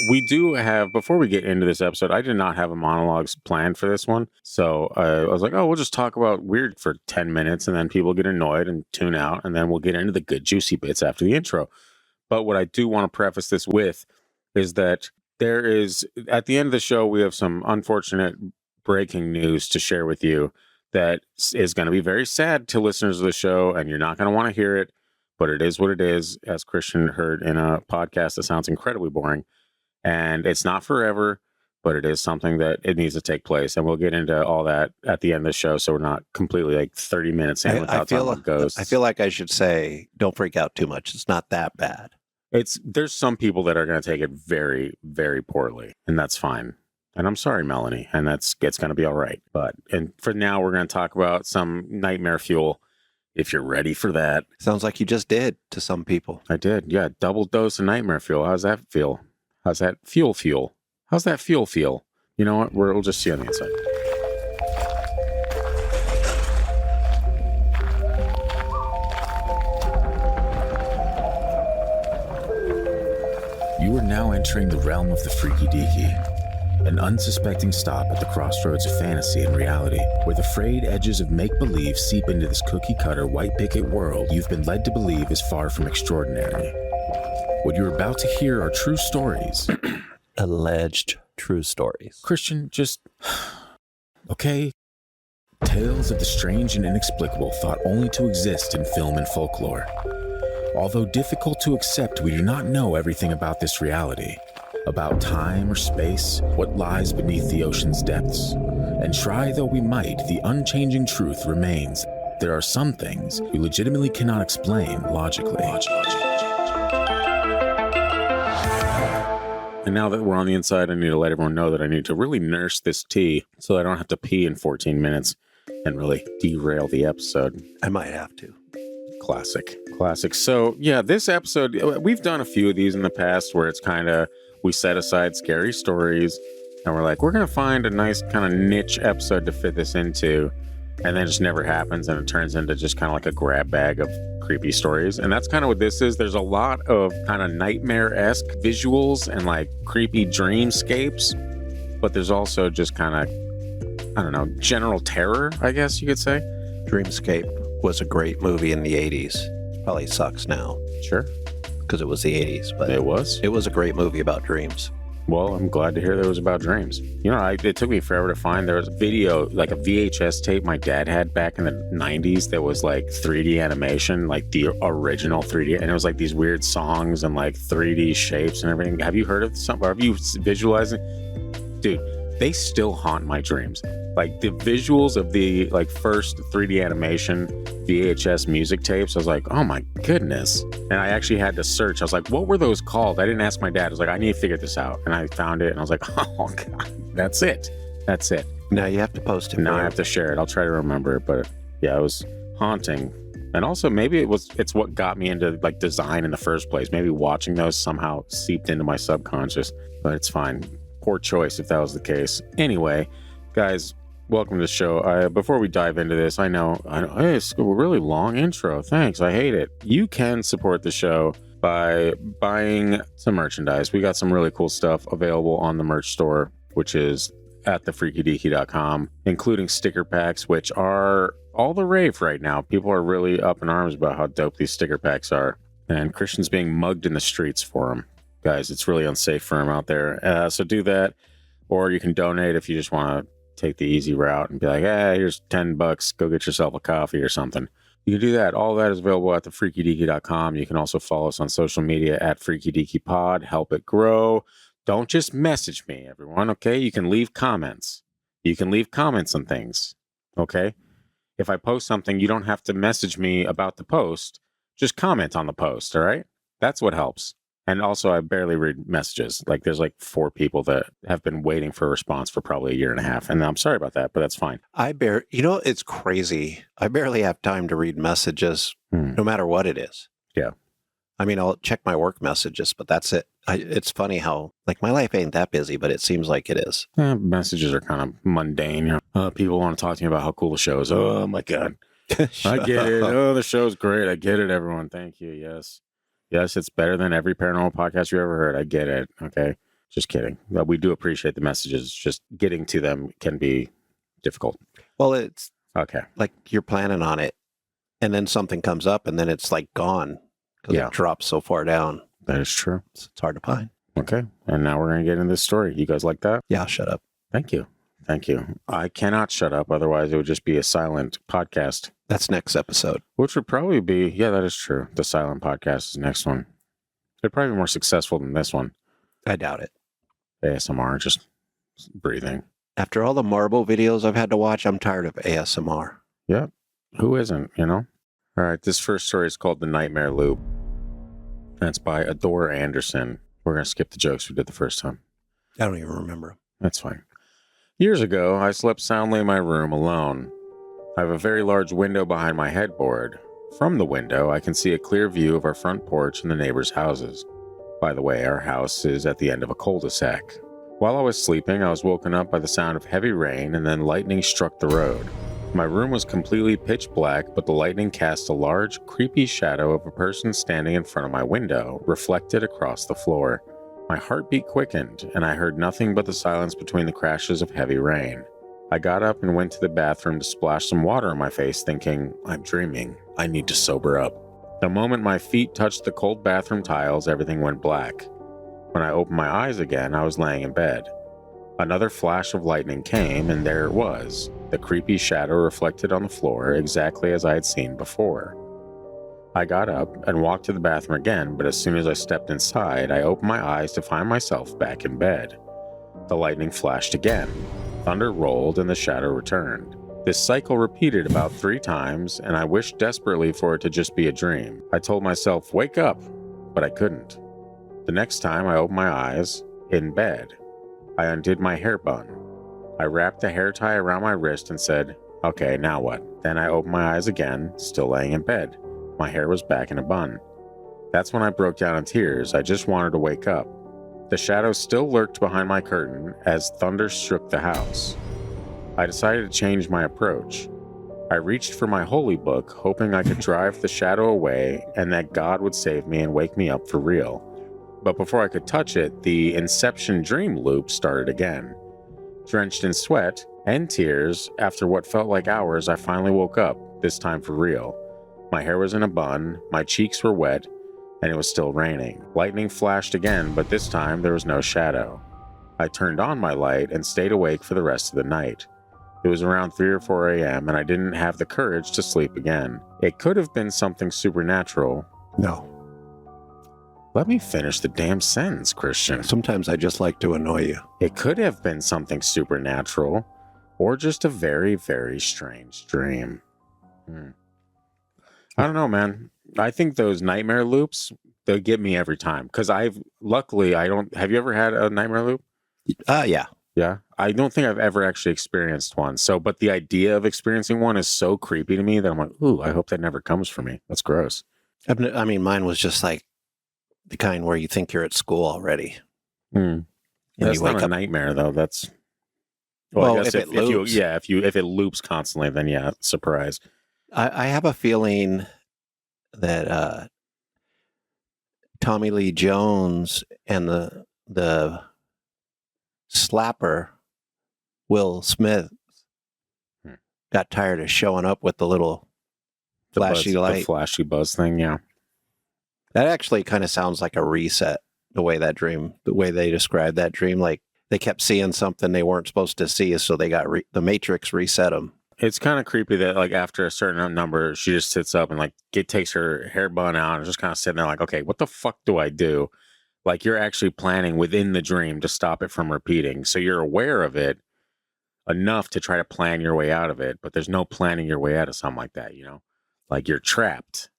We do have, before we get into this episode, I did not have a monologues planned for this one. So I was like, oh, we'll just talk about weird for 10 minutes and then people get annoyed and tune out. And then we'll get into the good, juicy bits after the intro. But what I do want to preface this with is that there is, at the end of the show, we have some unfortunate breaking news to share with you that is going to be very sad to listeners of the show. And you're not going to want to hear it, but it is what it is. As Christian heard in a podcast that sounds incredibly boring. And it's not forever, but it is something that it needs to take place. And we'll get into all that at the end of the show. So we're not completely like 30 minutes in without talking about ghosts. I feel like I should say, don't freak out too much. It's not that bad. There's some people that are going to take it very, very poorly, and that's fine. And I'm sorry, Melanie, and it's going to be all right. And for now, we're going to talk about some nightmare fuel. If you're ready for that. Sounds like you just did to some people. I did. Yeah. Double dose of nightmare fuel. How's that feel? How's that fuel? How's that feel? You know what? We'll just see on the inside. You are now entering the realm of the freaky deaky, an unsuspecting stop at the crossroads of fantasy and reality, where the frayed edges of make-believe seep into this cookie-cutter white picket world you've been led to believe is far from extraordinary. What you're about to hear are true stories. Alleged true stories. Christian, just... okay? Tales of the strange and inexplicable thought only to exist in film and folklore. Although difficult to accept, we do not know everything about this reality. About time or space, what lies beneath the ocean's depths. And try though we might, the unchanging truth remains. There are some things we legitimately cannot explain logically. And now that we're on the inside, I need to let everyone know that I need to really nurse this tea so that I don't have to pee in 14 minutes and really derail the episode. I might have to. Classic. So, yeah, this episode, we've done a few of these in the past where it's kind of, we set aside scary stories and we're like, we're going to find a nice kind of niche episode to fit this into. And then it just never happens and it turns into just kind of like a grab bag of creepy stories. And that's kind of what this is. There's a lot of kind of nightmare-esque visuals and like creepy dreamscapes, but there's also just kind of, I don't know, general terror, I guess you could say. Dreamscape was a great movie in the 80s. Probably sucks now. Sure. Because it was the 80s. But it was a great movie about dreams. Well, I'm glad to hear that it was about dreams. You know, it took me forever to find. There was a video, like a VHS tape my dad had back in the 90s that was like 3D animation, like the original 3D. And it was like these weird songs and like 3D shapes and everything. Have you heard of some? Have you visualized it? Dude, they still haunt my dreams. Like the visuals of the like first 3D animation VHS music tapes, I was like, oh my goodness. And I actually had to search. I was like, what were those called? I didn't ask my dad. I was like, I need to figure this out. And I found it and I was like, oh God, that's it. Now you have to post it. Now I have to share it. I'll try to remember it. But yeah, it was haunting. And also maybe it's what got me into like design in the first place. Maybe watching those somehow seeped into my subconscious, but it's fine. Poor choice if that was the case. Anyway, guys, welcome to the show. Before we dive into this, I know hey, it's a really long intro. Thanks. I hate it. You can support the show by buying some merchandise. We got some really cool stuff available on the merch store, which is at thefreakydeaky.com, including sticker packs, which are all the rave right now. People are really up in arms about how dope these sticker packs are. And Christian's being mugged in the streets for them. Guys, it's really unsafe for him out there. So do that. Or you can donate if you just want to take the easy route and be like, hey, here's $10. Go get yourself a coffee or something. You can do that. All that is available at thefreakydeaky.com. You can also follow us on social media at freakydeakypod. Help it grow. Don't just message me, everyone, okay? You can leave comments. You can leave comments on things, okay? If I post something, you don't have to message me about the post. Just comment on the post, all right? That's what helps. And also, I barely read messages. Like, there's like 4 people that have been waiting for a response for probably a year and a half. And I'm sorry about that, but that's fine. It's crazy. I barely have time to read messages, no matter what it is. Yeah. I mean, I'll check my work messages, but that's it. It's funny how, like, my life ain't that busy, but it seems like it is. Messages are kind of mundane. You know? People want to talk to me about how cool the show is. Oh, my God. I get it. Oh, the show's great. I get it, everyone. Thank you. Yes. Yes, it's better than every paranormal podcast you ever heard. I get it. Okay. Just kidding. We do appreciate the messages. Just getting to them can be difficult. Well, it's Okay. like you're planning on it, and then something comes up, and then it's like gone because Yeah. it drops so far down. That is true. It's hard to find. Okay. And now we're going to get into this story. You guys like that? Yeah, shut up. Thank you. Thank you. I cannot shut up. Otherwise, it would just be a silent podcast, That's next episode. which would probably be, yeah, that is true. The silent podcast is the next one. It'd probably be more successful than this one. I doubt it. ASMR, just breathing. After all the marble videos I've had to watch, I'm tired of ASMR. Yep. Who isn't, you know? All right. This first story is called The Nightmare Loop. That's by Adore Anderson. We're going to skip the jokes we did the first time. I don't even remember. That's fine. Years ago, I slept soundly in my room alone. I have a very large window behind my headboard. From the window, I can see a clear view of our front porch and the neighbors' houses. By the way, our house is at the end of a cul-de-sac. While I was sleeping, I was woken up by the sound of heavy rain and then lightning struck the road. My room was completely pitch black, but the lightning cast a large, creepy shadow of a person standing in front of my window, reflected across the floor. My heartbeat quickened, and I heard nothing but the silence between the crashes of heavy rain. I got up and went to the bathroom to splash some water on my face, thinking, I'm dreaming. I need to sober up. The moment my feet touched the cold bathroom tiles, everything went black. When I opened my eyes again, I was laying in bed. Another flash of lightning came, and there it was, the creepy shadow reflected on the floor, exactly as I had seen before. I got up and walked to the bathroom again, but as soon as I stepped inside, I opened my eyes to find myself back in bed. The lightning flashed again. Thunder rolled and the shadow returned. This cycle repeated about 3 times, and I wished desperately for it to just be a dream. I told myself, wake up, but I couldn't. The next time I opened my eyes, in bed, I undid my hair bun. I wrapped a hair tie around my wrist and said, okay, now what? Then I opened my eyes again, still laying in bed. My hair was back in a bun. That's when I broke down in tears. I just wanted to wake up. The shadow still lurked behind my curtain as thunder shook the house. I decided to change my approach. I reached for my holy book, hoping I could drive the shadow away and that God would save me and wake me up for real. But before I could touch it, the Inception dream loop started again. Drenched in sweat and tears, after what felt like hours, I finally woke up, this time for real. My hair was in a bun, my cheeks were wet, and it was still raining. Lightning flashed again, but this time there was no shadow. I turned on my light and stayed awake for the rest of the night. It was around 3 or 4 a.m., and I didn't have the courage to sleep again. It could have been something supernatural. No. Let me finish the damn sentence, Christian. Sometimes I just like to annoy you. It could have been something supernatural, or just a very, very strange dream. I don't know, man. I think those nightmare loops, they get me every time. Because I don't, have you ever had a nightmare loop? Yeah. Yeah. I don't think I've ever actually experienced one. But the idea of experiencing one is so creepy to me that I'm like, ooh, I hope that never comes for me. That's gross. I mean, mine was just like the kind where you think you're at school already. And That's you wake not a up. nightmare, though. That's Well, I guess if it loops. if it loops constantly, then yeah, surprise. I have a feeling that Tommy Lee Jones and the slapper Will Smith got tired of showing up with the little flashy The light. flashy buzz thing, yeah. That actually kind of sounds like a reset. The way they described that dream, like they kept seeing something they weren't supposed to see, so they got the Matrix reset them. It's kind of creepy that like after a certain number, she just sits up and like takes her hair bun out and just kind of sitting there like, okay, what the fuck do I do? Like you're actually planning within the dream to stop it from repeating. So you're aware of it enough to try to plan your way out of it, but there's no planning your way out of something like that, you know? Like you're trapped.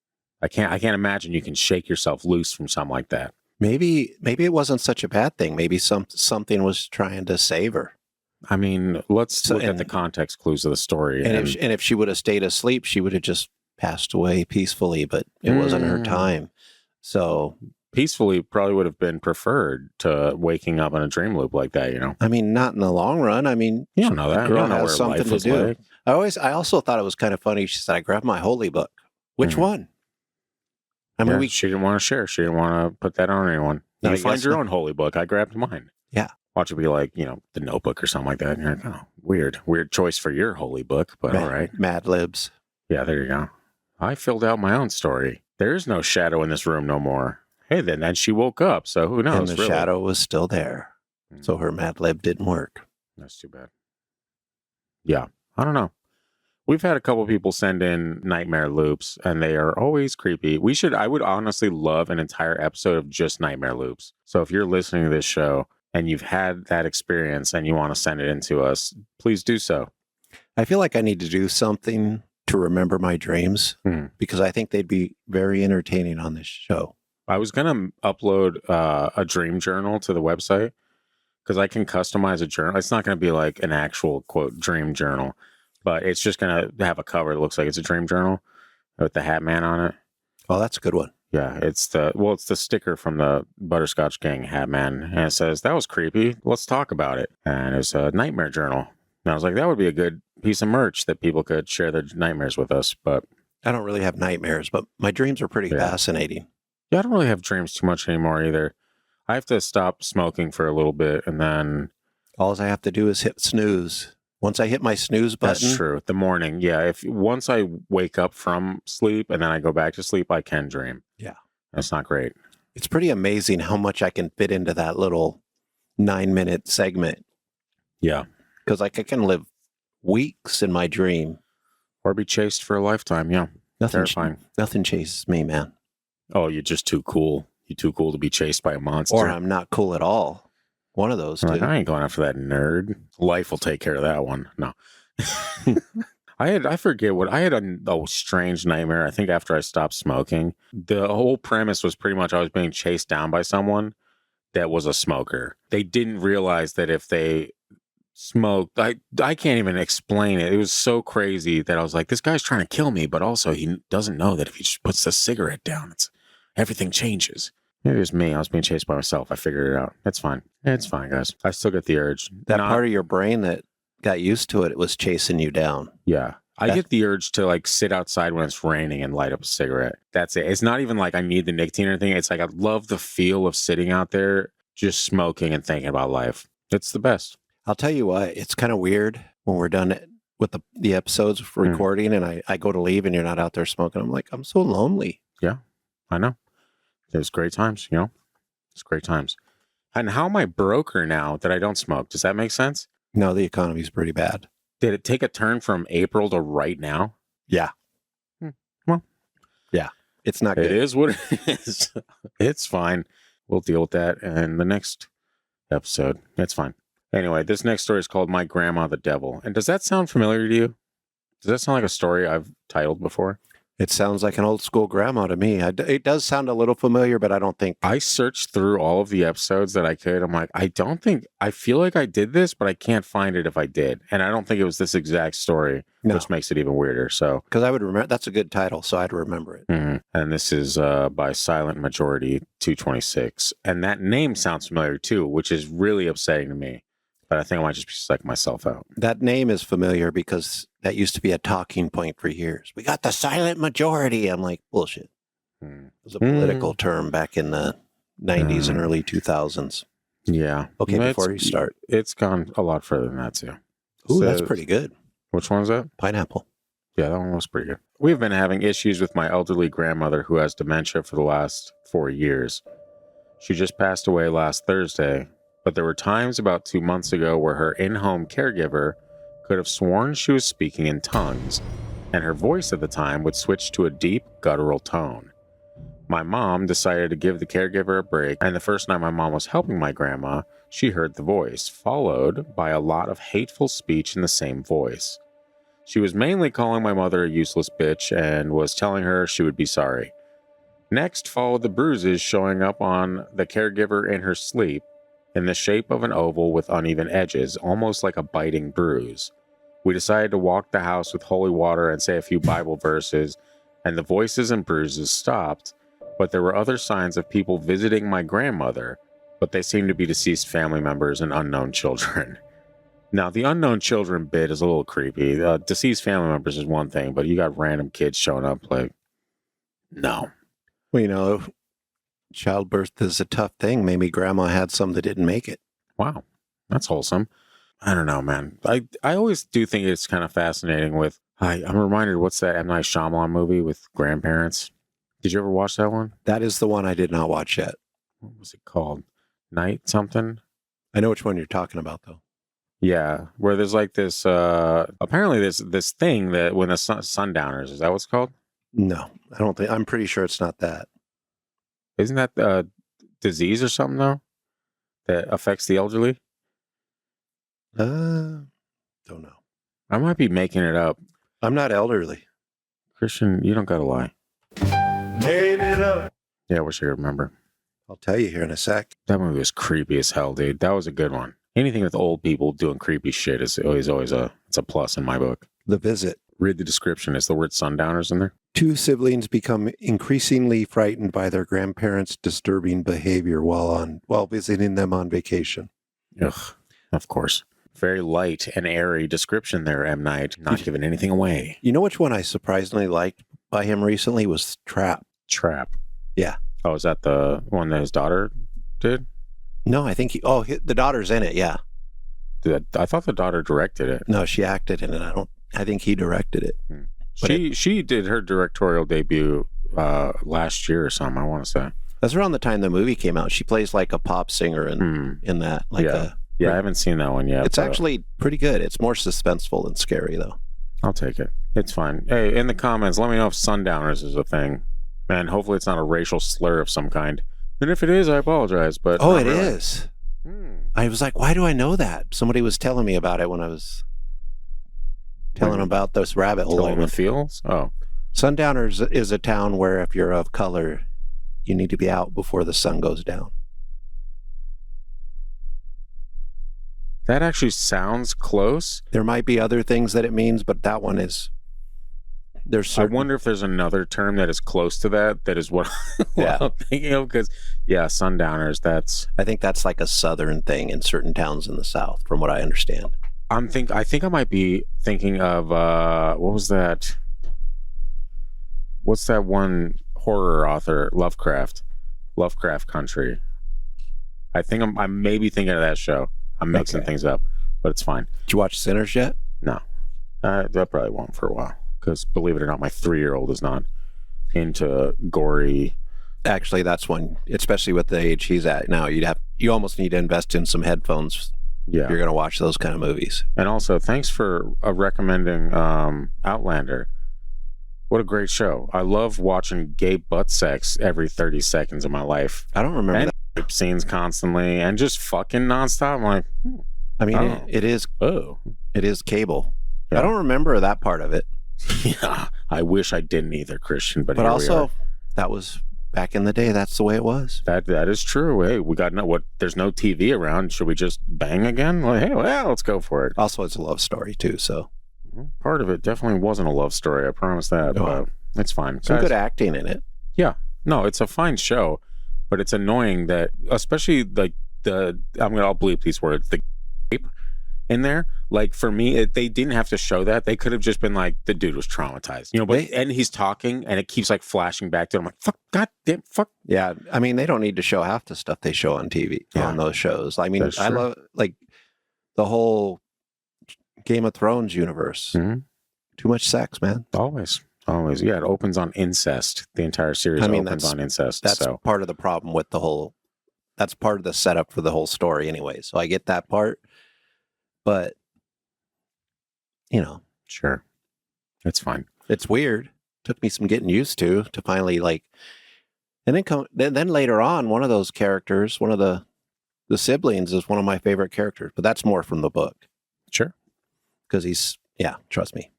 I can't imagine you can shake yourself loose from something like that. Maybe it wasn't such a bad thing. Maybe something was trying to save her. I mean, let's look at the context clues of the story. And if she would have stayed asleep, she would have just passed away peacefully, but it wasn't her time. So peacefully probably would have been preferred to waking up in a dream loop like that, you know? I mean, not in the long run. I mean, you don't know that. The girl you don't know has something to do. like. I also thought it was kind of funny. She said, I grabbed my holy book. Which one? I mean, she didn't want to share. She didn't want to put that on anyone. No, You I find guess your not. own holy book. I grabbed mine. Yeah. Watch it be like, The Notebook or something like that. And you're like, oh, weird choice for your holy book, but all right. Mad Libs. Yeah, there you go. I filled out my own story. There is no shadow in this room no more. Hey, then she woke up, so who knows? And the shadow was still there. So her Mad Lib didn't work. That's too bad. Yeah, I don't know. We've had a couple people send in nightmare loops, and they are always creepy. I would honestly love an entire episode of just nightmare loops. So if you're listening to this show and you've had that experience and you want to send it in to us, please do so. I feel like I need to do something to remember my dreams because I think they'd be very entertaining on this show. I was going to upload a dream journal to the website because I can customize a journal. It's not going to be like an actual, quote, dream journal, but it's just going to have a cover that looks like it's a dream journal with the Hat Man on it. Oh, that's a good one. Yeah, it's the sticker from the Butterscotch Gang Hat Man, and it says, "That was creepy. Let's talk about it." And it's a nightmare journal. And I was like, that would be a good piece of merch that people could share their nightmares with us. But I don't really have nightmares, but my dreams are pretty fascinating. Yeah, I don't really have dreams too much anymore either. I have to stop smoking for a little bit, and then all I have to do is hit snooze. Once I hit my snooze button. That's true. The morning. Yeah. Once I wake up from sleep and then I go back to sleep, I can dream. Yeah. That's not great. It's pretty amazing how much I can fit into that little 9-minute segment. Yeah. Because I can live weeks in my dream. Or be chased for a lifetime. Yeah. Terrifying. Nothing chases me, man. Oh, you're just too cool. You're too cool to be chased by a monster. Or I'm not cool at all. One of those two. I ain't going after that nerd. Life will take care of that one. No. I forget what I had a strange nightmare. I think after I stopped smoking, the whole premise was pretty much I was being chased down by someone that was a smoker. They didn't realize that if they smoked, I can't even explain it. It was so crazy that I was like, this guy's trying to kill me, but also he doesn't know that if he just puts the cigarette down, everything changes. Maybe it was me. I was being chased by myself. I figured it out. It's fine. It's fine, guys. I still get the urge. That part of your brain that got used to it was chasing you down. Yeah. I get the urge to like sit outside when it's raining and light up a cigarette. That's it. It's not even like I need the nicotine or anything. It's like I love the feel of sitting out there just smoking and thinking about life. It's the best. I'll tell you what, it's kind of weird when we're done with the episodes for recording and I go to leave and you're not out there smoking. I'm like, I'm so lonely. Yeah, I know. There's great times, It's great times. And how am I broker now that I don't smoke? Does that make sense? No, the economy's pretty bad. Did it take a turn from April to right now? Yeah. Well, yeah, it's not good. It is what it is. It's fine. We'll deal with that in the next episode. It's fine. Anyway, this next story is called My Grandma the Devil. And does that sound familiar to you? Does that sound like a story I've titled before? It sounds like an old school grandma to me. It does sound a little familiar, but I don't think. I searched through all of the episodes that I could. I'm like, I feel like I did this, but I can't find it if I did. And I don't think it was this exact story, which makes it even weirder. So, because I would remember, that's a good title, so I'd remember it. Mm-hmm. And this is by Silent Majority 226. And that name sounds familiar too, which is really upsetting to me. But I think I might just be psyching myself out. That name is familiar because that used to be a talking point for years. We got the silent majority. I'm like, bullshit. It was a political term back in the 90s and early 2000s. Yeah. Okay, before you start. It's gone a lot further than that, too. Ooh, that's pretty good. Which one's that? Pineapple. Yeah, that one was pretty good. We've been having issues with my elderly grandmother who has dementia for the last 4 years. She just passed away last Thursday. But there were times about 2 months ago where her in-home caregiver could have sworn she was speaking in tongues, and her voice at the time would switch to a deep, guttural tone. My mom decided to give the caregiver a break, and the first night my mom was helping my grandma, she heard the voice, followed by a lot of hateful speech in the same voice. She was mainly calling my mother a useless bitch and was telling her she would be sorry. Next followed the bruises showing up on the caregiver in her sleep, in the shape of an oval with uneven edges, almost like a biting bruise. We decided to walk the house with holy water and say a few Bible verses, and the voices and bruises stopped, but there were other signs of people visiting my grandmother, but they seemed to be deceased family members and unknown children. Now, the unknown children bit is a little creepy. Deceased family members is one thing, but you got random kids showing up like, no. Well, childbirth is a tough thing. Maybe grandma had some that didn't make it. Wow. That's wholesome. I don't know, man. I always do think it's kind of fascinating with, I'm reminded, what's that M. Night Shyamalan movie with grandparents? Did you ever watch that one? That is the one I did not watch yet. What was it called? Night something? I know which one you're talking about, though. Yeah, where there's like this, apparently this thing that when the Sundowners, is that what's called? No, I don't think, I'm pretty sure it's not that. Isn't that a disease or something, though, that affects the elderly? Don't know. I might be making it up. I'm not elderly. Christian, you don't gotta lie. Made it up. Yeah, I wish I could remember. I'll tell you here in a sec. That movie was creepy as hell, dude. That was a good one. Anything with old people doing creepy shit is always it's a plus in my book. The Visit. Read the description. Is the word Sundowners in there? Two siblings become increasingly frightened by their grandparents' disturbing behavior while visiting them on vacation. Ugh, of course. Very light and airy description there, M. Night. Not giving anything away. You know which one I surprisingly liked by him recently was Trap. Trap. Yeah. Oh, is that the one that his daughter did? No, I think the daughter's in it. Yeah. I thought the daughter directed it. No, she acted in it. I think he directed it. She did her directorial debut last year or something, I want to say. That's around the time the movie came out. She plays like a pop singer in that. Yeah, I haven't seen that one yet. It's actually pretty good. It's more suspenseful than scary, though. I'll take it. It's fine. Hey, in the comments, let me know if Sundowners is a thing. And hopefully it's not a racial slur of some kind. And if it is, I apologize. But it is. I was like, why do I know that? Somebody was telling me about it when I was telling about this rabbit hole. In the fields? Oh. Sundowners is a town where if you're of color, you need to be out before the sun goes down. That actually sounds close. There might be other things that it means, but that one is. I wonder if there's another term that is close to that. That is what I'm thinking of. Because, Sundowners, I think that's like a southern thing in certain towns in the South, from what I understand. I think I might be thinking of, what was that? What's that one horror author? Lovecraft Country. I think I'm maybe thinking of that show. I'm mixing things up, but it's fine. Did you watch Sinners yet? No. That probably won't for a while. Because believe it or not, my 3-year-old is not into gory. Actually, that's one, especially with the age he's at now. You almost need to invest in some headphones. Yeah, if you're going to watch those kind of movies. And also, thanks for recommending Outlander. What a great show! I love watching gay butt sex every 30 seconds of my life. I don't remember that. Rape scenes constantly and just fucking nonstop. I'm like, I mean, it is. Oh, it is cable. Yeah. I don't remember that part of it. Yeah, I wish I didn't either, Christian. But here also, that was back in the day. That's the way it was. That is true. Hey, we got there's no TV around. Should we just bang again? Like, hey, well, let's go for it. Also, it's a love story too. So part of it definitely wasn't a love story. I promise that. But it's fine. Some good acting in it. Yeah, no, it's a fine show, but it's annoying that, especially like I'll bleep these words. The gape in there. Like, for me, they didn't have to show that. They could have just been like, the dude was traumatized, and he's talking and it keeps like flashing back to him. I'm like, fuck, goddamn, fuck. Yeah. I mean, they don't need to show half the stuff they show on TV on those shows. I mean, I love like the whole Game of Thrones universe. Mm-hmm. Too much sex, man. Always. Yeah. It opens on incest. The entire series opens on incest. That's part of the problem with that's part of the setup for the whole story anyway. So I get that part, but sure, it's fine. It's weird. Took me some getting used to finally and then later on, one of those characters, one of the siblings, is one of my favorite characters. But that's more from the book. Sure, because trust me.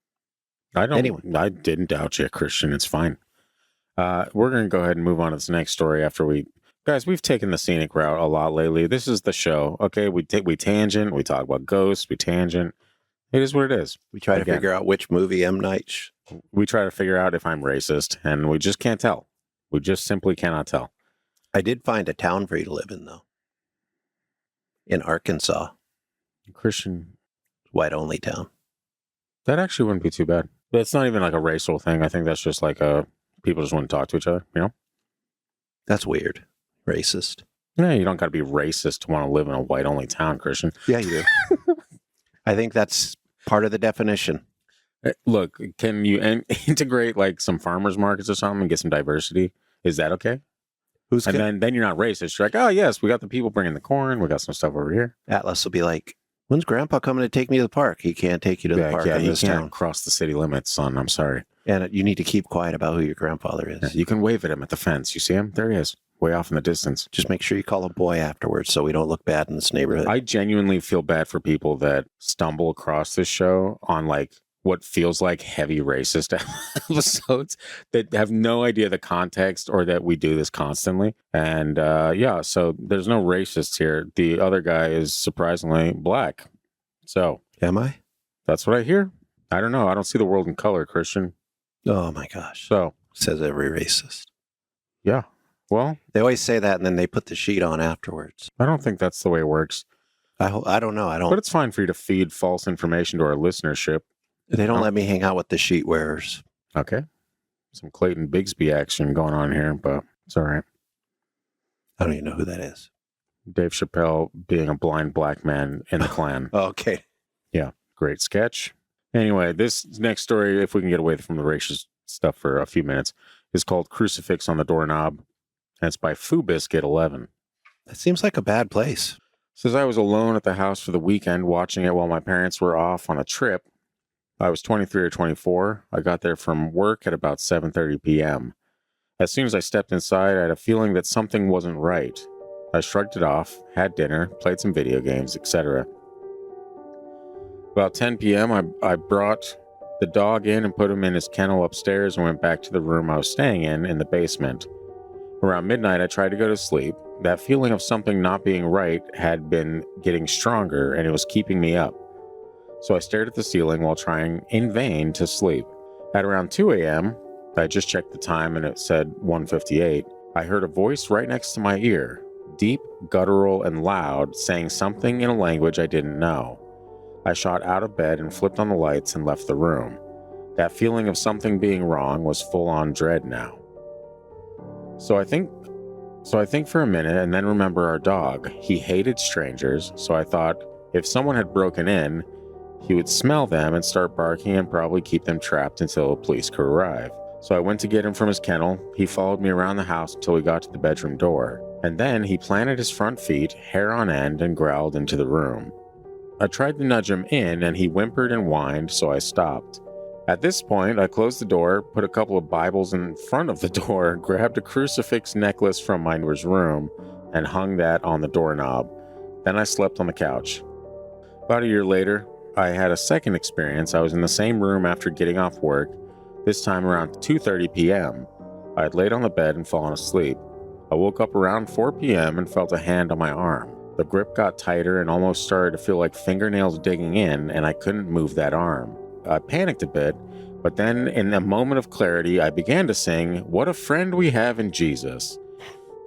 I didn't doubt you, Christian. It's fine. We're gonna go ahead and move on to this next story after we've taken the scenic route a lot lately. This is the show. Okay, we tangent. We talk about ghosts. We tangent. It is what it is. We try to figure out which movie M. Night. We try to figure out if I'm racist, and we just can't tell. We just simply cannot tell. I did find a town for you to live in, though. In Arkansas. Christian. White-only town. That actually wouldn't be too bad. But it's not even like a racial thing. I think that's just like people just want to talk to each other, That's weird. Racist. Yeah, you don't got to be racist to want to live in a white-only town, Christian. Yeah, you do. I think that's part of the definition. Look, can you integrate like some farmers markets or something and get some diversity? Is that okay? Then you're not racist. You're like, oh yes, we got the people bringing the corn. We got some stuff over here. Atlas will be like, when's Grandpa coming to take me to the park? He can't take you to the park in this town. Can't cross the city limits, son. I'm sorry. And you need to keep quiet about who your grandfather is. Yeah, you can wave at him at the fence. You see him? There he is, way off in the distance. Just make sure you call him boy afterwards so we don't look bad in this neighborhood. I genuinely feel bad for people that stumble across this show on like what feels like heavy racist episodes that have no idea the context or that we do this constantly. And yeah, so there's no racists here. The other guy is surprisingly black. So am I? That's what I hear. I don't know. I don't see the world in color, Christian. Oh my gosh. So says every racist. Yeah. Well, they always say that and then they put the sheet on afterwards. I don't think that's the way it works. I don't know. But it's fine for you to feed false information to our listenership. They don't let me hang out with the sheet wearers. Okay. Some Clayton Bigsby action going on here, but it's all right. I don't even know who that is. Dave Chappelle being a blind black man in the Klan. Oh, okay. Yeah. Great sketch. Anyway, this next story, if we can get away from the racist stuff for a few minutes, is called Crucifix on the Doorknob. And it's by Foo Biscuit 11. That seems like a bad place. Says I was alone at the house for the weekend watching it while my parents were off on a trip. I was 23 or 24. I got there from work at about 7:30 p.m. As soon as I stepped inside, I had a feeling that something wasn't right. I shrugged it off, had dinner, played some video games, etc. About 10 p.m., I brought the dog in and put him in his kennel upstairs and went back to the room I was staying in the basement. Around midnight, I tried to go to sleep. That feeling of something not being right had been getting stronger, and it was keeping me up. So I stared at the ceiling while trying in vain to sleep. At around 2 a.m., I just checked the time and it said 1:58. I heard a voice right next to my ear, deep, guttural, and loud, saying something in a language I didn't know. I shot out of bed and flipped on the lights and left the room. That feeling of something being wrong was full-on dread now. So I think for a minute and then remember our dog. He hated strangers, so I thought if someone had broken in, he would smell them and start barking and probably keep them trapped until the police could arrive. So I went to get him from his kennel. He followed me around the house until we got to the bedroom door. And then he planted his front feet, hair on end, and growled into the room. I tried to nudge him in and he whimpered and whined, so I stopped. At this point, I closed the door, put a couple of Bibles in front of the door, grabbed a crucifix necklace from my neighbor's room, and hung that on the doorknob. Then I slept on the couch. About a year later, I had a second experience. I was in the same room after getting off work, this time around 2:30 p.m. I had laid on the bed and fallen asleep. I woke up around 4 p.m. and felt a hand on my arm. The grip got tighter and almost started to feel like fingernails digging in, and I couldn't move that arm. I panicked a bit, but then in a moment of clarity, I began to sing, "What a friend we have in Jesus."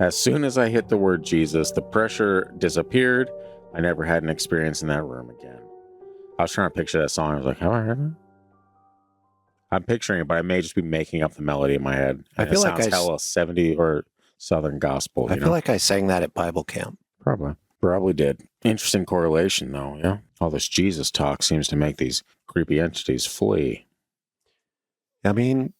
As soon as I hit the word Jesus, the pressure disappeared. I never had an experience in that room again. I was trying to picture that song. I was like, have I heard that? I'm picturing it, but I may just be making up the melody in my head. I feel like it sounds hella 70 or Southern gospel. I feel like I sang that at Bible camp. Probably did. Interesting correlation, though, yeah? All this Jesus talk seems to make these creepy entities flee. I mean,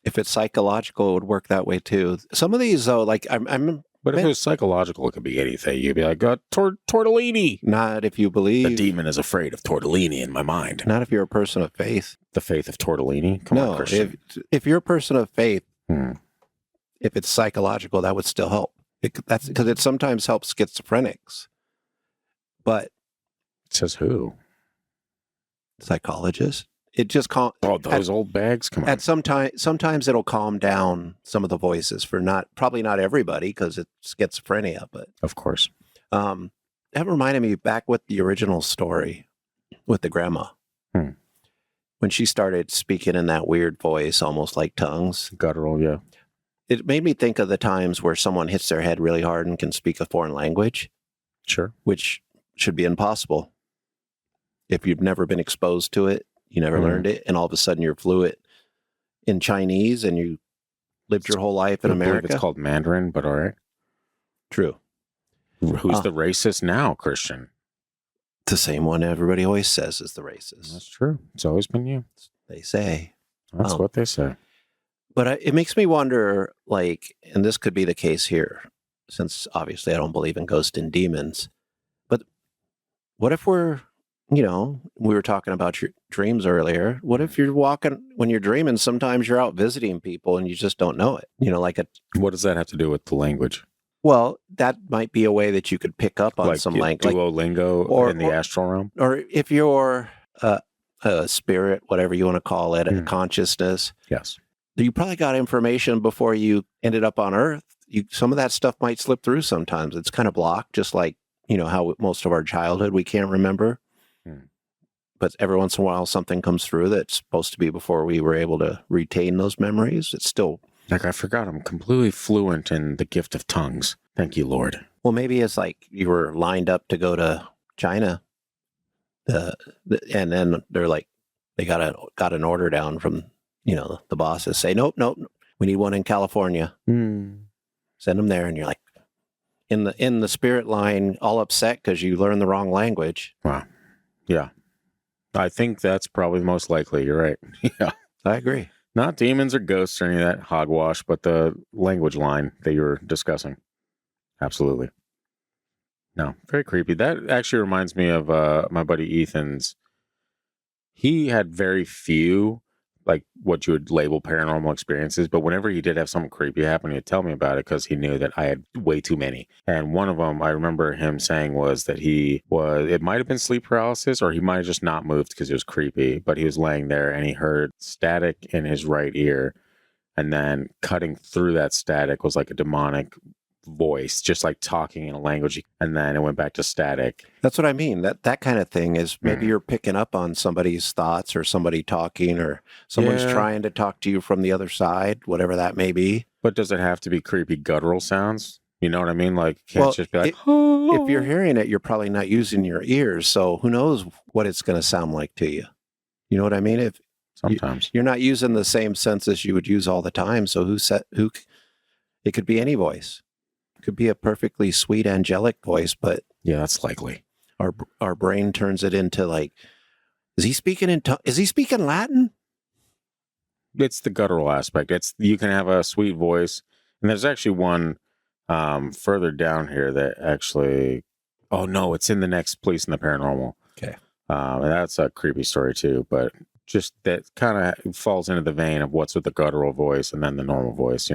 if it's psychological, it would work that way, too. Some of these, though, like, But if it was psychological, it could be anything. You'd be like, tortellini. Not if you believe. The demon is afraid of tortellini in my mind. Not if you're a person of faith. The faith of tortellini? Come on, Christian. If you're a person of faith, if it's psychological, that would still help. That's because it sometimes helps schizophrenics. But it says who? Psychologists. It just those old bags. Come on. Sometimes it'll calm down some of the voices for probably not everybody because it's schizophrenia, but of course. That reminded me back with the original story with the grandma when she started speaking in that weird voice, almost like tongues, guttural. Yeah. It made me think of the times where someone hits their head really hard and can speak a foreign language. Sure. Which should be impossible. If you've never been exposed to it, you never learned it, and all of a sudden you're fluent in Chinese and you lived your whole life in America. It's called Mandarin, but all right. True. Who's the racist now, Christian? The same one everybody always says is the racist. That's true. It's always been you. They say. That's what they say. But it makes me wonder, like, and this could be the case here, since obviously I don't believe in ghosts and demons. But what if we're, we were talking about your dreams earlier. What if you're when you're dreaming, sometimes you're out visiting people and you just don't know it? What does that have to do with the language? Well, that might be a way that you could pick up on some language. Duolingo or in the astral realm? Or if you're a spirit, whatever you want to call it, a consciousness. Yes. You probably got information before you ended up on Earth. Some of that stuff might slip through sometimes. It's kind of blocked, just like, how most of our childhood we can't remember. But every once in a while, something comes through that's supposed to be before we were able to retain those memories. It's still... Like, I forgot I'm completely fluent in the gift of tongues. Thank you, Lord. Well, maybe it's like you were lined up to go to China. And then they're like, they got an order down from, the bosses say, nope, we need one in California. Send them there. And you're like, in the spirit line, all upset because you learned the wrong language. Wow. Yeah. I think that's probably most likely. You're right. Yeah. I agree. Not demons or ghosts or any of that hogwash, but the language line that you were discussing. Absolutely. No, very creepy. That actually reminds me of my buddy Ethan's. He had very few, like what you would label paranormal experiences, but whenever he did have something creepy happen, he'd tell me about it because he knew that I had way too many. And one of them I remember him saying was that it might have been sleep paralysis, or he might have just not moved because it was creepy, but he was laying there and he heard static in his right ear. And then cutting through that static was like a demonic voice, just like talking in a language, and then it went back to static. That's what I mean. That kind of thing is maybe you're picking up on somebody's thoughts, or somebody talking, or someone's trying to talk to you from the other side, whatever that may be. But does it have to be creepy guttural sounds? You know what I mean? Like, can't just be like, if you're hearing it, you're probably not using your ears, so who knows what it's going to sound like to you. You know what I mean? If sometimes you're not using the same senses you would use all the time, so it could be any voice. Could be a perfectly sweet angelic voice, but yeah, that's likely. Our brain turns it into like, is he speaking Latin? It's the guttural aspect. You can have a sweet voice, and there's actually one further down here that actually, oh no, it's in the next Police and the Paranormal. Okay, and that's a creepy story too, but just that kind of falls into the vein of what's with the guttural voice and then the normal voice,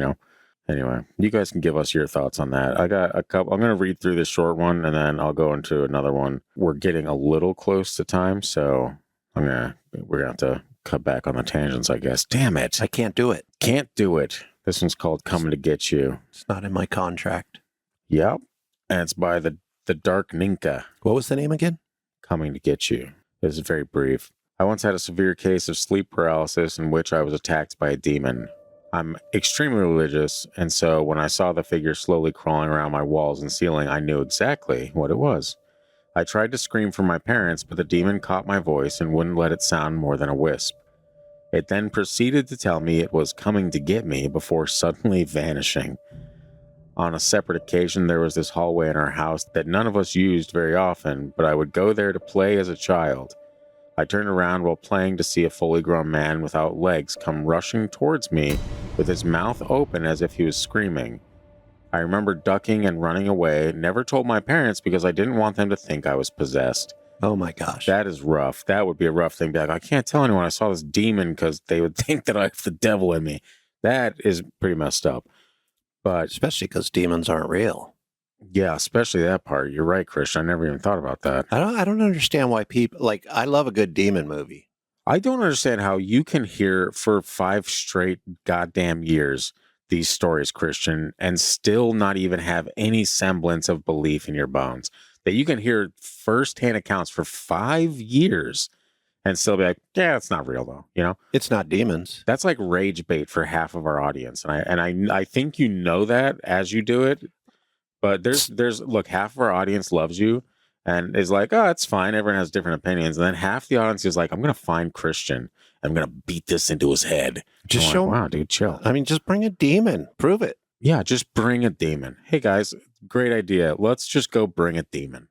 Anyway, you guys can give us your thoughts on that. I got a couple. I'm going to read through this short one, and then I'll go into another one. We're getting a little close to time, so we're going to have to cut back on the tangents, I guess. Damn it. I can't do it. Can't do it. This one's called Coming to Get You. It's not in my contract. Yep. And it's by the Dark Ninka. What was the name again? Coming to Get You. This is very brief. I once had a severe case of sleep paralysis in which I was attacked by a demon. I'm extremely religious, and so when I saw the figure slowly crawling around my walls and ceiling, I knew exactly what it was. I tried to scream for my parents, but the demon caught my voice and wouldn't let it sound more than a wisp. It then proceeded to tell me it was coming to get me before suddenly vanishing. On a separate occasion, there was this hallway in our house that none of us used very often, but I would go there to play as a child. I turned around while playing to see a fully grown man without legs come rushing towards me with his mouth open as if he was screaming. I remember ducking and running away, never told my parents because I didn't want them to think I was possessed. Oh my gosh. That is rough. That would be a rough thing. Be like, I can't tell anyone I saw this demon because they would think that I have the devil in me. That is pretty messed up. But especially because demons aren't real. Yeah, especially that part. You're right, Christian. I never even thought about that. I don't understand why people, like, I love a good demon movie. I don't understand how you can hear for 5 straight goddamn years these stories, Christian, and still not even have any semblance of belief in your bones. That you can hear firsthand accounts for 5 years and still be like, yeah, it's not real though, It's not demons. That's like rage bait for half of our audience. And I think you know that as you do it. But look, half of our audience loves you and is like, oh, it's fine. Everyone has different opinions. And then half the audience is like, I'm going to find Christian. I'm going to beat this into his head. Just show wow, dude, chill. I mean, just bring a demon. Prove it. Yeah, just bring a demon. Hey, guys, great idea. Let's just go bring a demon,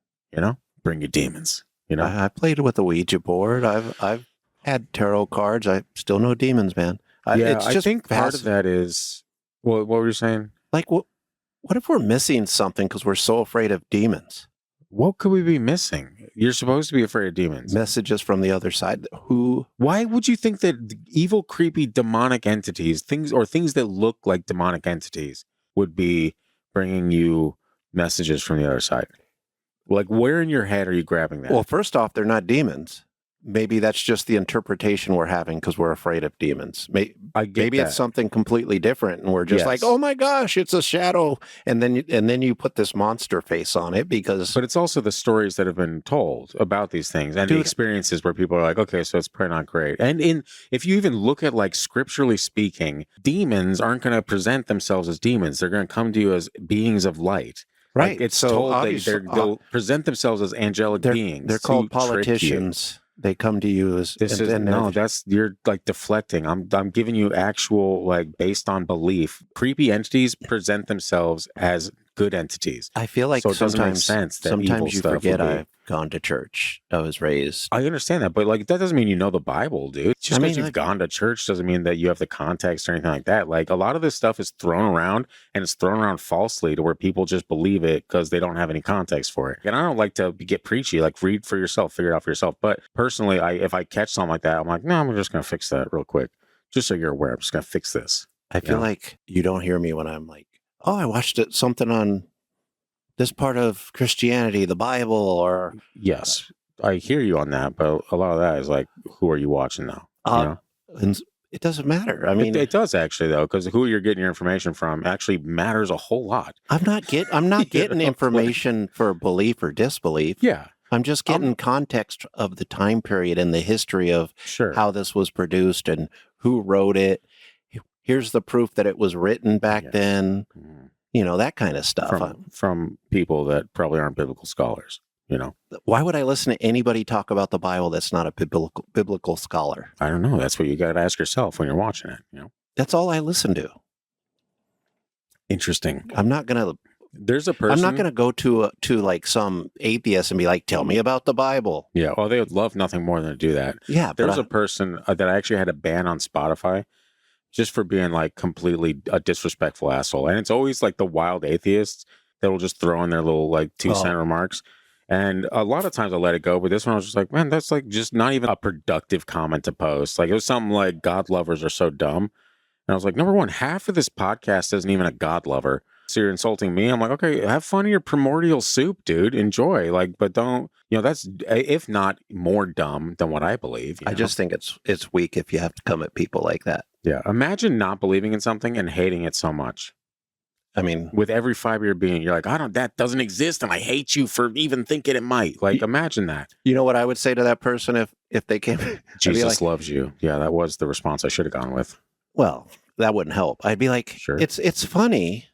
bring your demons, I played with a Ouija board. I've had tarot cards. I still know demons, man. It's I just think part of that is, what were you saying? like, what if we're missing something because we're so afraid of demons? What could we be missing? You're supposed to be afraid of demons. Messages from the other side. Why would you think that evil, creepy, demonic entities, things that look like demonic entities, would be bringing you messages from the other side? Like, where in your head are you grabbing that? Well, first off, they're not demons. Maybe that's just the interpretation we're having because we're afraid of demons. Maybe it's something completely different, and we're just like, "Oh my gosh, it's a shadow," and then you put this monster face on it because. But it's also the stories that have been told about these things and the experiences where people are like, "Okay, so it's probably not great." And if you even look at like scripturally speaking, demons aren't going to present themselves as demons. They're going to come to you as beings of light. Right. Like, it's told they'll present themselves as angelic beings. They're called politicians. They come to you as you're like deflecting. I'm giving you actual, like, based on belief. Creepy entities present themselves as good entities. I feel like so it doesn't make sense that sometimes you forget I've gone to church. I was raised. I understand that, but like that doesn't mean you know the Bible, dude. Just because you've gone to church doesn't mean that you have the context or anything like that. Like, a lot of this stuff is thrown around, and it's thrown around falsely to where people just believe it because they don't have any context for it. And I don't like to get preachy, like, read for yourself, figure it out for yourself. But personally, if I catch something like that, I'm like, no, I'm just going to fix that real quick. Just so you're aware, I'm just going to fix this. I feel like you don't hear me when I'm like, oh, I watched something on this part of Christianity, the Bible, or... Yes, I hear you on that, but a lot of that is like, who are you watching now? And it doesn't matter. I mean... It does actually, though, because who you're getting your information from actually matters a whole lot. I'm not getting information for belief or disbelief. Yeah. I'm just getting context of the time period and the history of how this was produced and who wrote it. Here's the proof that it was written back then. That kind of stuff. From people that probably aren't biblical scholars, Why would I listen to anybody talk about the Bible that's not a biblical scholar? I don't know. That's what you got to ask yourself when you're watching it, That's all I listen to. Interesting. I'm not going to... There's a person... I'm not going to go to like some atheist and be like, tell me about the Bible. Yeah, well, they would love nothing more than to do that. Yeah. There's a person that I actually had a ban on Spotify just for being like completely a disrespectful asshole. And it's always like the wild atheists that will just throw in their little like 2-cent remarks. And a lot of times I let it go, but this one I was just like, man, that's like just not even a productive comment to post. Like, it was something like, God lovers are so dumb. And I was like, number one, half of this podcast isn't even a God lover. So you're insulting me. I'm like, okay, have fun in your primordial soup, dude. Enjoy. Like, but don't, that's, if not more dumb than what I believe. I just think it's weak if you have to come at people like that. Yeah. Imagine not believing in something and hating it so much. I mean, with every fiber of your being, you're like, that doesn't exist, and I hate you for even thinking it might. Like, imagine that. You know what I would say to that person if they came? Jesus loves you. Yeah, that was the response I should have gone with. Well, that wouldn't help. I'd be like, sure. It's funny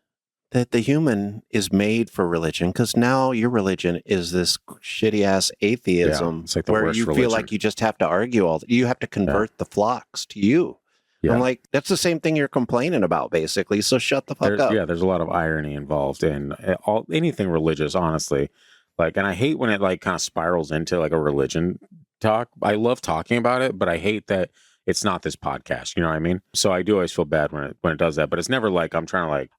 that the human is made for religion, because now your religion is this shitty ass atheism it's like the where worst you religion. feel like you just have to argue you have to convert the flocks to you. Yeah. I'm like, that's the same thing you're complaining about, basically. So shut the fuck up. Yeah, there's a lot of irony involved in anything religious, honestly. Like, and I hate when it like kind of spirals into like a religion talk. I love talking about it, but I hate that it's not this podcast. You know what I mean? So I do always feel bad when it does that. But it's never like I'm trying to like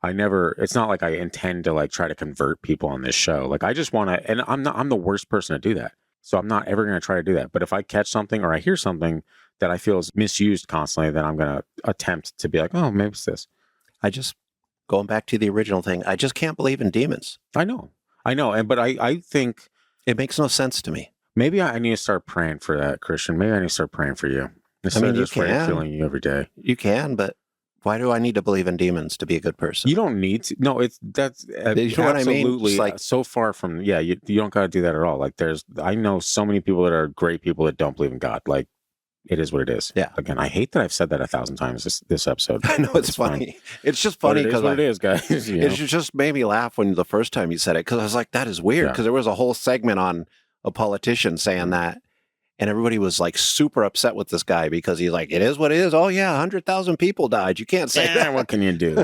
it's not like I intend to like try to convert people on this show. Like, I just want to, and I'm the worst person to do that. So I'm not ever going to try to do that. But if I catch something or I hear something that I feel is misused constantly, then I'm going to attempt to be like, oh, maybe it's this. Going back to the original thing, I just can't believe in demons. I know. But I think it makes no sense to me. Maybe I need to start praying for that, Christian. Maybe I need to start praying for you. Instead of just feeling you every day. You can, but why do I need to believe in demons to be a good person? You don't need to. No, that's you know absolutely what I mean? Like, so far from, you don't got to do that at all. Like, I know so many people that are great people that don't believe in God. Like, it is what it is. Yeah. Again, I hate that I've said that 1,000 times this episode. I know it's funny. Fine. It's just funny because it is, guys. It just made me laugh when the first time you said it, because I was like, that is weird. Because there was a whole segment on a politician saying that. And everybody was like super upset with this guy because he's like, it is what it is. Oh yeah, 100,000 people died. You can't say that. What can you do?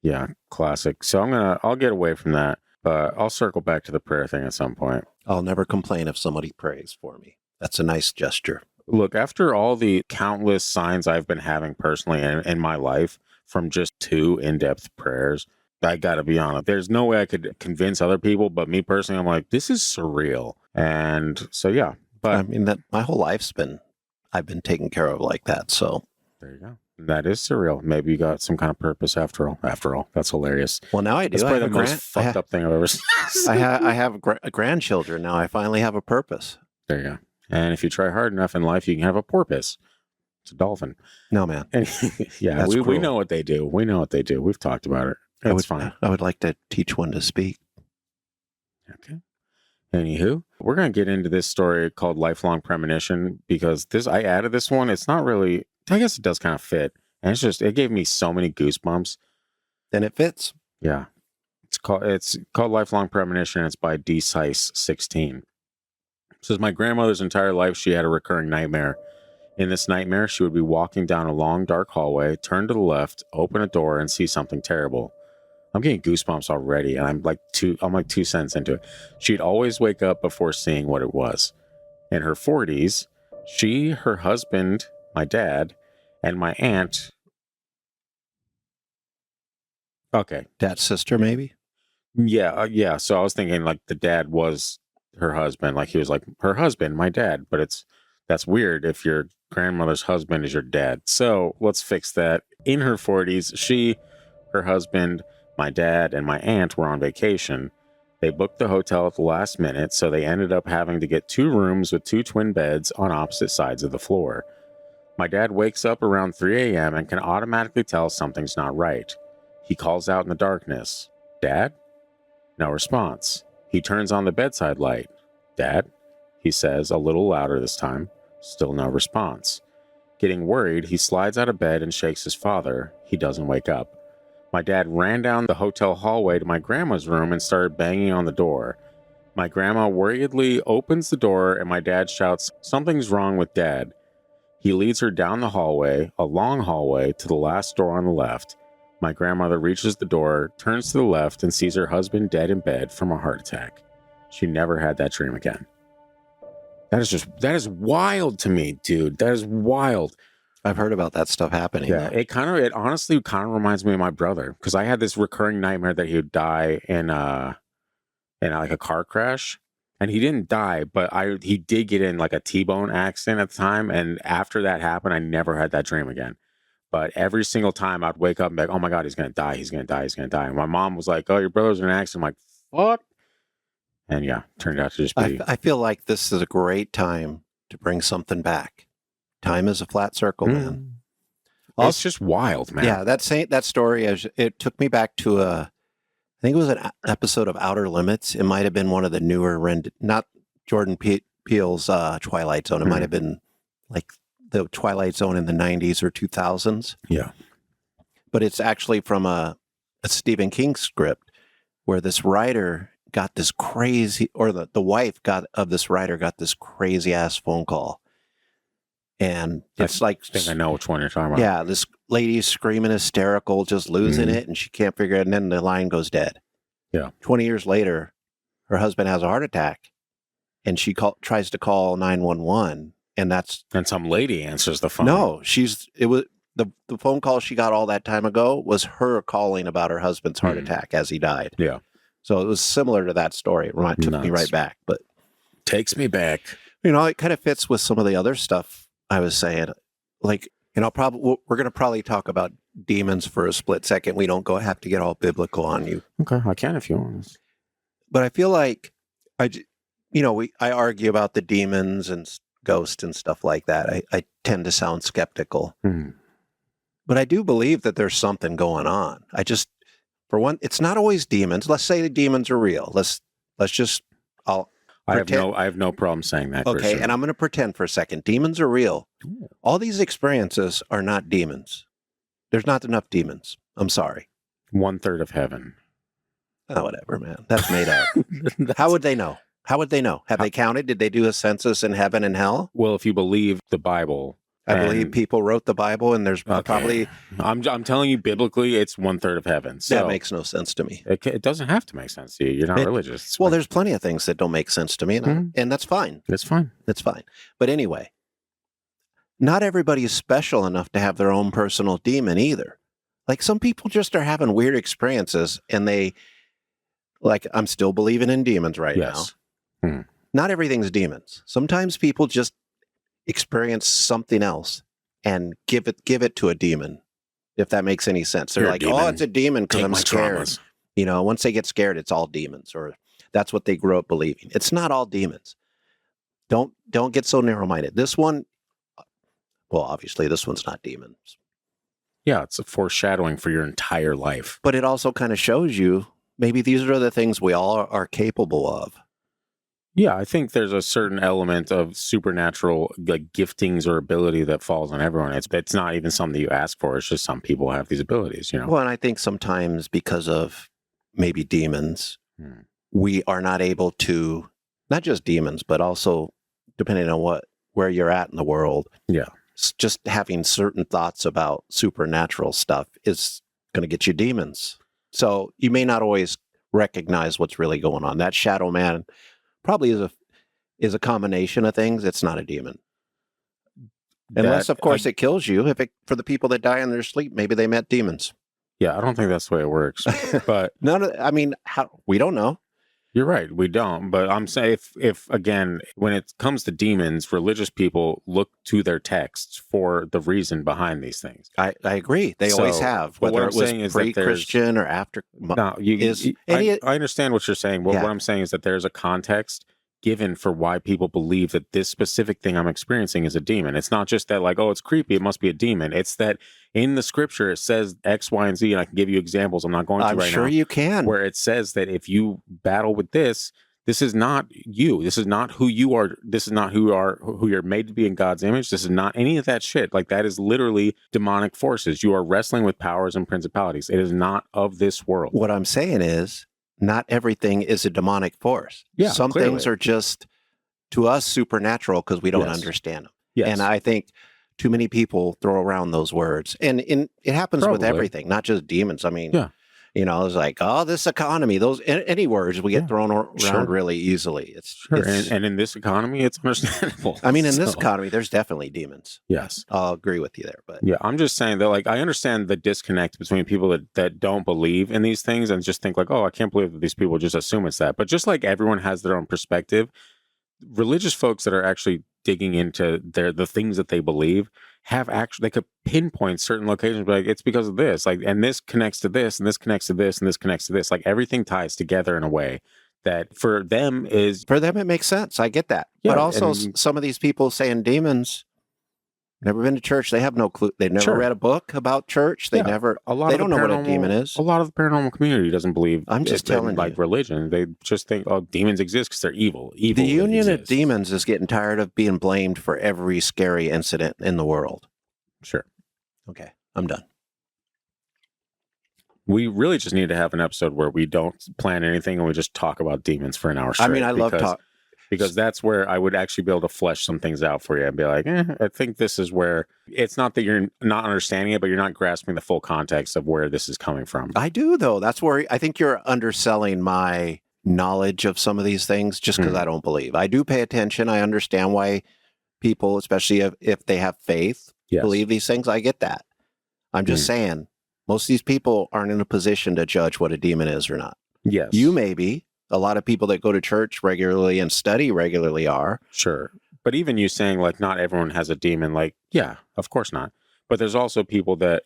Yeah, classic. So I'll get away from that, but I'll circle back to the prayer thing at some point. I'll never complain if somebody prays for me. That's a nice gesture. Look, after all the countless signs I've been having personally in my life from just 2 in-depth prayers, I got to be honest, there's no way I could convince other people, but me personally, I'm like, this is surreal. And so, yeah. But I mean, that my whole life's I've been taken care of like that. So there you go. That is surreal. Maybe you got some kind of purpose after all. After all, that's hilarious. Well, now I do. That's probably the most fucked up thing I've ever seen. I have grandchildren now. I finally have a purpose. There you go. And if you try hard enough in life, you can have a porpoise. It's a dolphin. No, man. And, yeah, we know what they do. We know what they do. We've talked about it. It's fine. I would like to teach one to speak. Okay. Anywho, we're going to get into this story called Lifelong Premonition because I added this one. It's not really, I guess it does kind of fit. And it gave me so many goosebumps. Then it fits. Yeah. It's called Lifelong Premonition. It's by DCice16. It says, my grandmother's entire life, she had a recurring nightmare. In this nightmare, she would be walking down a long, dark hallway, turn to the left, open a door, and see something terrible. I'm getting goosebumps already, and I'm like 2 cents into it. She'd always wake up before seeing what it was. In her 40s, she, her husband, my dad, and my aunt. Okay. Dad's sister, maybe? Yeah. So I was thinking like the dad was her husband. Like he was like her husband, my dad. But that's weird if your grandmother's husband is your dad. So let's fix that. In her 40s, she, her husband, my dad, and my aunt were on vacation. They booked the hotel at the last minute, so they ended up having to get 2 rooms with 2 twin beds on opposite sides of the floor. My dad wakes up around 3 a.m. and can automatically tell something's not right. He calls out in the darkness, "Dad?" No response. He turns on the bedside light. "Dad?" he says, a little louder this time. Still no response. Getting worried, he slides out of bed and shakes his father. He doesn't wake up. My dad ran down the hotel hallway to my grandma's room and started banging on the door. My grandma worriedly opens the door and my dad shouts, "Something's wrong with Dad." He leads her down the hallway, a long hallway, to the last door on the left. My grandmother reaches the door, turns to the left, and sees her husband dead in bed from a heart attack. She never had that dream again. That is wild to me, dude. That is wild. I've heard about that stuff happening. Yeah, it honestly kind of reminds me of my brother because I had this recurring nightmare that he would die in like a car crash, and he didn't die, but he did get in like a T-bone accident at the time, and after that happened, I never had that dream again. But every single time I'd wake up and be like, "Oh my God, he's gonna die! He's gonna die! He's gonna die!" And my mom was like, "Oh, your brother's in an accident." I'm like, "Fuck!" And yeah, turned out to just be. I feel like this is a great time to bring something back. Time is a flat circle, man. It's just wild, man. Yeah, that story, it took me back to I think it was an episode of Outer Limits. It might have been one of the newer, not Jordan Peele's Twilight Zone. It might have been like the Twilight Zone in the 90s or 2000s. Yeah. But it's actually from a Stephen King script where this writer got this crazy, or the wife of this writer got this crazy ass phone call. And it's I think I know which one you're talking about. Yeah, this lady's screaming hysterical, just losing it, and she can't figure it, and then the line goes dead. Yeah. 20 years later, her husband has a heart attack, and she tries to call 911, and some lady answers the phone. No, the phone call she got all that time ago was her calling about her husband's heart attack as he died. Yeah. So it was similar to that story. It took me right back, but takes me back. It kind of fits with some of the other stuff I was saying. Like, we're going to probably talk about demons for a split second. We don't have to get all biblical on you. Okay, I can if you want. But I feel like I argue about the demons and ghosts and stuff like that. I tend to sound skeptical, but I do believe that there's something going on. For one, it's not always demons. Let's say the demons are real. I have no problem saying that. Okay, sure. And I'm going to pretend for a second. Demons are real. Ooh. All these experiences are not demons. There's not enough demons. I'm sorry. 1/3 of heaven. Oh, whatever, man. That's made up. How would they know? Have they counted? Did they do a census in heaven and hell? Well, if you believe the Bible, I believe people wrote the Bible, and there's probably... I'm telling you, biblically, it's 1/3 of heaven. So that makes no sense to me. It doesn't have to make sense to you. You're not religious. Well, there's plenty of things that don't make sense to me, and that's fine. It's fine. That's fine. But anyway, not everybody is special enough to have their own personal demon either. Like, some people just are having weird experiences, and I'm still believing in demons right now. Not everything's demons. Sometimes people just experience something else and give it to a demon, if that makes any sense. They're like, oh, it's a demon because I'm scared. Traumas. You know, once they get scared, it's all demons, or that's what they grew up believing. It's not all demons. Don't get so narrow-minded. This one, well, obviously this one's not demons. Yeah, it's a foreshadowing for your entire life. But it also kind of shows you maybe these are the things we all are capable of. Yeah, I think there's a certain element of supernatural giftings or ability that falls on everyone. It's not even something you ask for. It's just some people have these abilities, you know? Well, and I think sometimes because of maybe demons, we are not able to, not just demons, but also depending on where you're at in the world. Yeah. Just having certain thoughts about supernatural stuff is going to get you demons. So you may not always recognize what's really going on. That shadow man probably is a combination of things. It's not a demon. Unless, of course, it kills you. For the people that die in their sleep, maybe they met demons. Yeah, I don't think that's the way it works. But we don't know. You're right, we don't. But I'm saying if again, when it comes to demons, religious people look to their texts for the reason behind these things. I agree. They always have. Whether it was pre-Christian or after. No, I understand what you're saying. Well, what I'm saying is that there's a context given for why people believe that this specific thing I'm experiencing is a demon. It's not just that like, oh, it's creepy, it must be a demon. It's that in the scripture, it says X, Y, and Z, and I can give you exampps. I'm not going to right now. I'm sure you can. Where it says that if you battle with this is not you. This is not who you are. This is not who you're made to be in God's image. This is not any of that shit. Like, that is literally demonic forces. You are wrestling with powers and principalities. It is not of this world. What I'm saying is, not everything is a demonic force. Yeah, some things are just, to us, supernatural because we don't understand them. Yes. And I think too many people throw around those words. And it happens with everything, not just demons. I mean, it's like, oh, this economy, any words we get thrown around really easily. And in this economy, it's understandable. I mean, in this economy, there's definitely demons. Yes. I'll agree with you there. But yeah, I'm just saying that, like, I understand the disconnect between people that don't believe in these things and just think like, oh, I can't believe that these people just assume it's that. But just like everyone has their own perspective, religious folks that are actually digging into the things that they believe they could pinpoint certain locations, but like, it's because of this, like, and this connects to this, and this connects to this, and this connects to this. Like, everything ties together in a way that for them it makes sense. I get that. Yeah, but also some of these people saying demons, never been to church. They have no clue. They've never read a book about church. They don't know what a demon is. A lot of the paranormal community doesn't believe. I'm just telling you, religion. They just think, oh, demons exist because they're evil. The union of demons is getting tired of being blamed for every scary incident in the world. Sure. Okay, I'm done. We really just need to have an episode where we don't plan anything and we just talk about demons for an hour straight. I mean, I love talk. Because that's where I would actually be able to flesh some things out for you and be like, I think this is where it's not that you're not understanding it, but you're not grasping the full context of where this is coming from. I do, though. That's where I think you're underselling my knowledge of some of these things just because I don't believe. I do pay attention. I understand why people, especially if they have faith, believe these things. I get that. I'm just saying, most of these people aren't in a position to judge what a demon is or not. Yes. You may be. A lot of people that go to church regularly and study regularly are. Sure. But even you saying like not everyone has a demon, like, yeah, of course not. But there's also people that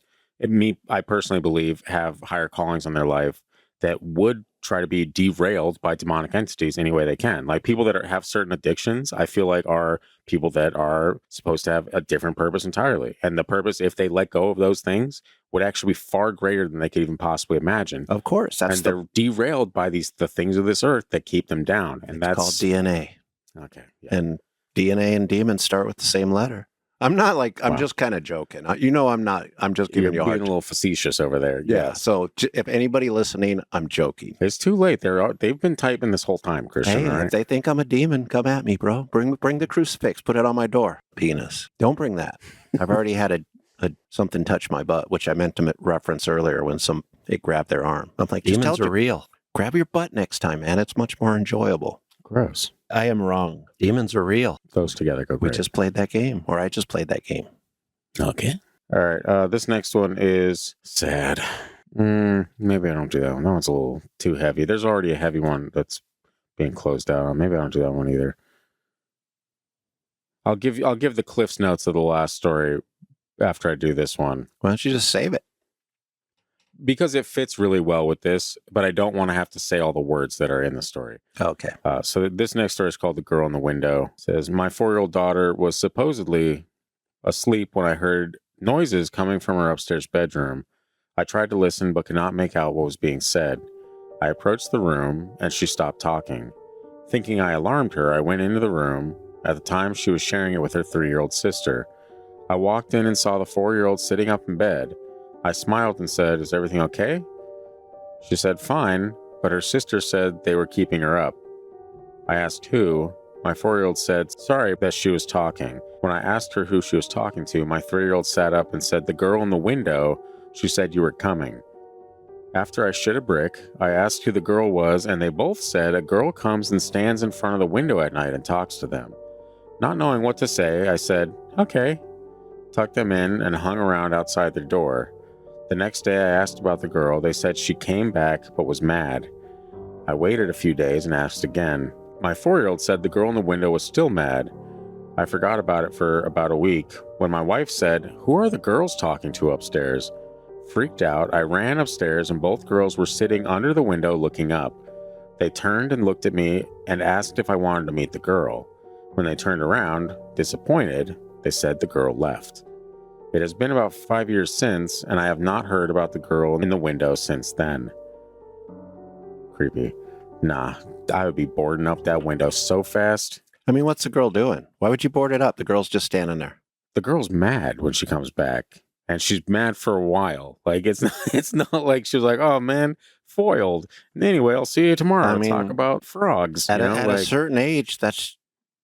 I personally believe have higher callings on their life that would try to be derailed by demonic entities any way they can. Like, people that have certain addictions, I feel like are people that are supposed to have a different purpose entirely. And the purpose, if they let go of those things, would actually be far greater than they could even possibly imagine. Of course. They're derailed by the things of this earth that keep them down. And that's called DNA. Okay. Yeah. And DNA and demons start with the same letter. I'm not like, I'm just kind of joking. I'm not, I'm just giving you a hard being a little facetious over there. Yeah. So if anybody listening, I'm joking. It's too late. They've been typing this whole time, Christian. Hey, if they think I'm a demon, come at me, bro. Bring the crucifix, put it on my door. Penis. Don't bring that. I've already had a something touch my butt, which I meant to reference earlier when it grabbed their arm. I'm like, demons are real. Grab your butt next time, man. It's much more enjoyable. Gross. I am wrong. Demons are real. Those together go great. We just played that game, or I just played that game. Okay. All right. This next one is sad. Maybe I don't do that one. That one's a little too heavy. There's already a heavy one that's being closed out on. Maybe I don't do that one either. I'll give the Cliff's Notes of the last story after I do this one. Why don't you just save it? Because it fits really well with this, but I don't want to have to say all the words that are in the story. Okay. So this next story is called The Girl in the Window. It says, my 4-year-old daughter was supposedly asleep when I heard noises coming from her upstairs bedroom. I tried to listen, but could not make out what was being said. I approached the room, and she stopped talking. Thinking I alarmed her, I went into the room. At the time, she was sharing it with her 3-year-old sister. I walked in and saw the 4-year-old sitting up in bed. I smiled and said, is everything okay? She said, fine, but her sister said they were keeping her up. I asked who. My 4-year-old said, sorry that she was talking. When I asked her who she was talking to, my 3-year-old sat up and said, the girl in the window, she said you were coming. After I shit a brick, I asked who the girl was, and they both said a girl comes and stands in front of the window at night and talks to them. Not knowing what to say, I said, okay, tucked them in and hung around outside their door. The next day I asked about the girl. They said she came back but was mad. I waited a few days and asked again. My 4-year-old said the girl in the window was still mad. I forgot about it for about a week when my wife said, who are the girls talking to upstairs? Freaked out, I ran upstairs and both girls were sitting under the window looking up. They turned and looked at me and asked if I wanted to meet the girl. When they turned around, disappointed, they said the girl left. It has been about 5 years since, and I have not heard about the girl in the window since then. Creepy. Nah, I would be boarding up that window so fast. I mean, what's the girl doing? Why would you board it up? The girl's just standing there. The girl's mad when she comes back, and she's mad for a while. Like, it's not like she was like, oh man, foiled. Anyway, I'll see you tomorrow. We'll talk about frogs. At a certain age, that's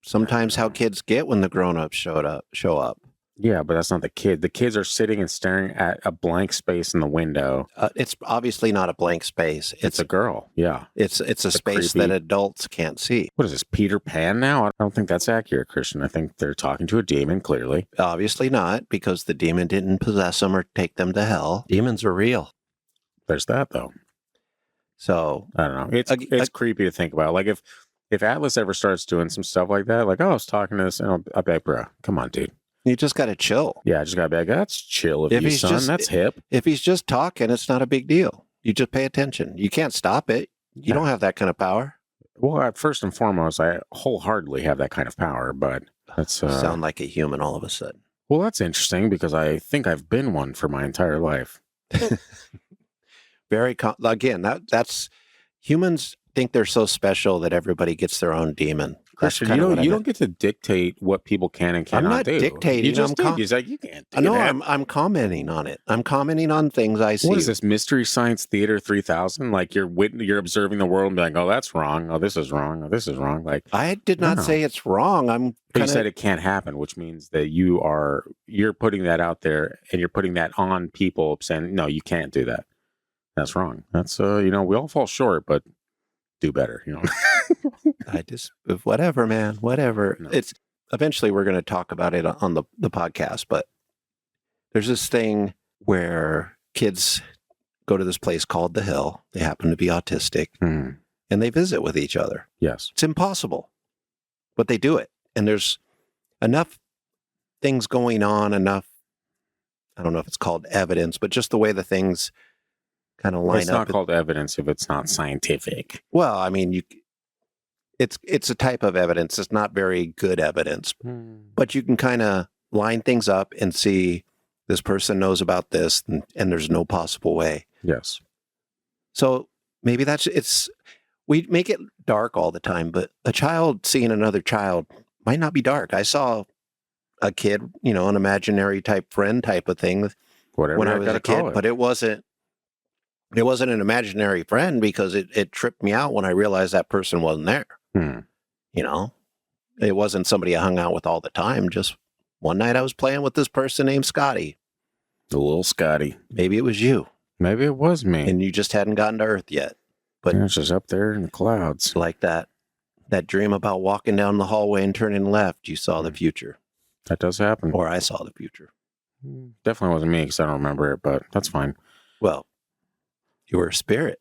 sometimes how kids get when the grown-ups show up. Yeah, but that's not the kid. The kids are sitting and staring at a blank space in the window. It's obviously not a blank space. It's a girl. Yeah. It's a space that adults can't see. What is this, Peter Pan now? I don't think that's accurate, Christian. I think they're talking to a demon, clearly. Obviously not, because the demon didn't possess them or take them to hell. Demons are real. There's that, though. So, I don't know. It's creepy to think about. Like, if Atlas ever starts doing some stuff like that, like, oh, I was talking to this, and I'll be like, bro, come on, dude. You just got to chill. Yeah, I just got to be like, that's chill of you, son. That's hip. If he's just talking, it's not a big deal. You just pay attention. You can't stop it. You don't have that kind of power. Well, first and foremost, I wholeheartedly have that kind of power, but that's... sound like a human all of a sudden. Well, that's interesting because I think I've been one for my entire life. Again, that's... Humans think they're so special that everybody gets their own demon. Christian, you don't get to dictate what people can and cannot do. I'm not dictating. You just did. He's like, you can't do that. No, that. I'm commenting on it. I'm commenting on things I see. What is this, Mystery Science Theater 3000? Like you're observing the world and being like, oh, that's wrong. Oh, this is wrong. Oh, this is wrong. Like I did not say it's wrong. You said it can't happen, which means that you're putting that out there and you're putting that on people saying, no, you can't do that. That's wrong. That's we all fall short, but do better, whatever, man, whatever. No. It's eventually we're going to talk about it on the podcast, but there's this thing where kids go to this place called the Hill. They happen to be autistic and they visit with each other. Yes. It's impossible, but they do it. And there's enough things going on, I don't know if it's called evidence, but just the way the things kind of line up. It's not called evidence if it's not scientific. Well, I mean, it's a type of evidence. It's not very good evidence, but you can kind of line things up and see this person knows about this and there's no possible way. Yes. So maybe we make it dark all the time, but a child seeing another child might not be dark. I saw a kid, an imaginary type friend type of thing when I was a kid, but it wasn't an imaginary friend because it tripped me out when I realized that person wasn't there. It wasn't somebody I hung out with all the time, just One night I was playing with this person named Scotty. The little Scotty. Maybe it was you. Maybe it was me. And you just hadn't gotten to Earth yet. But yeah, it's just up there in the clouds. Like that dream about walking down the hallway and turning left, you saw the future. That does happen. Or I saw the future. Definitely wasn't me because I don't remember it, but that's fine. Well, you were a spirit.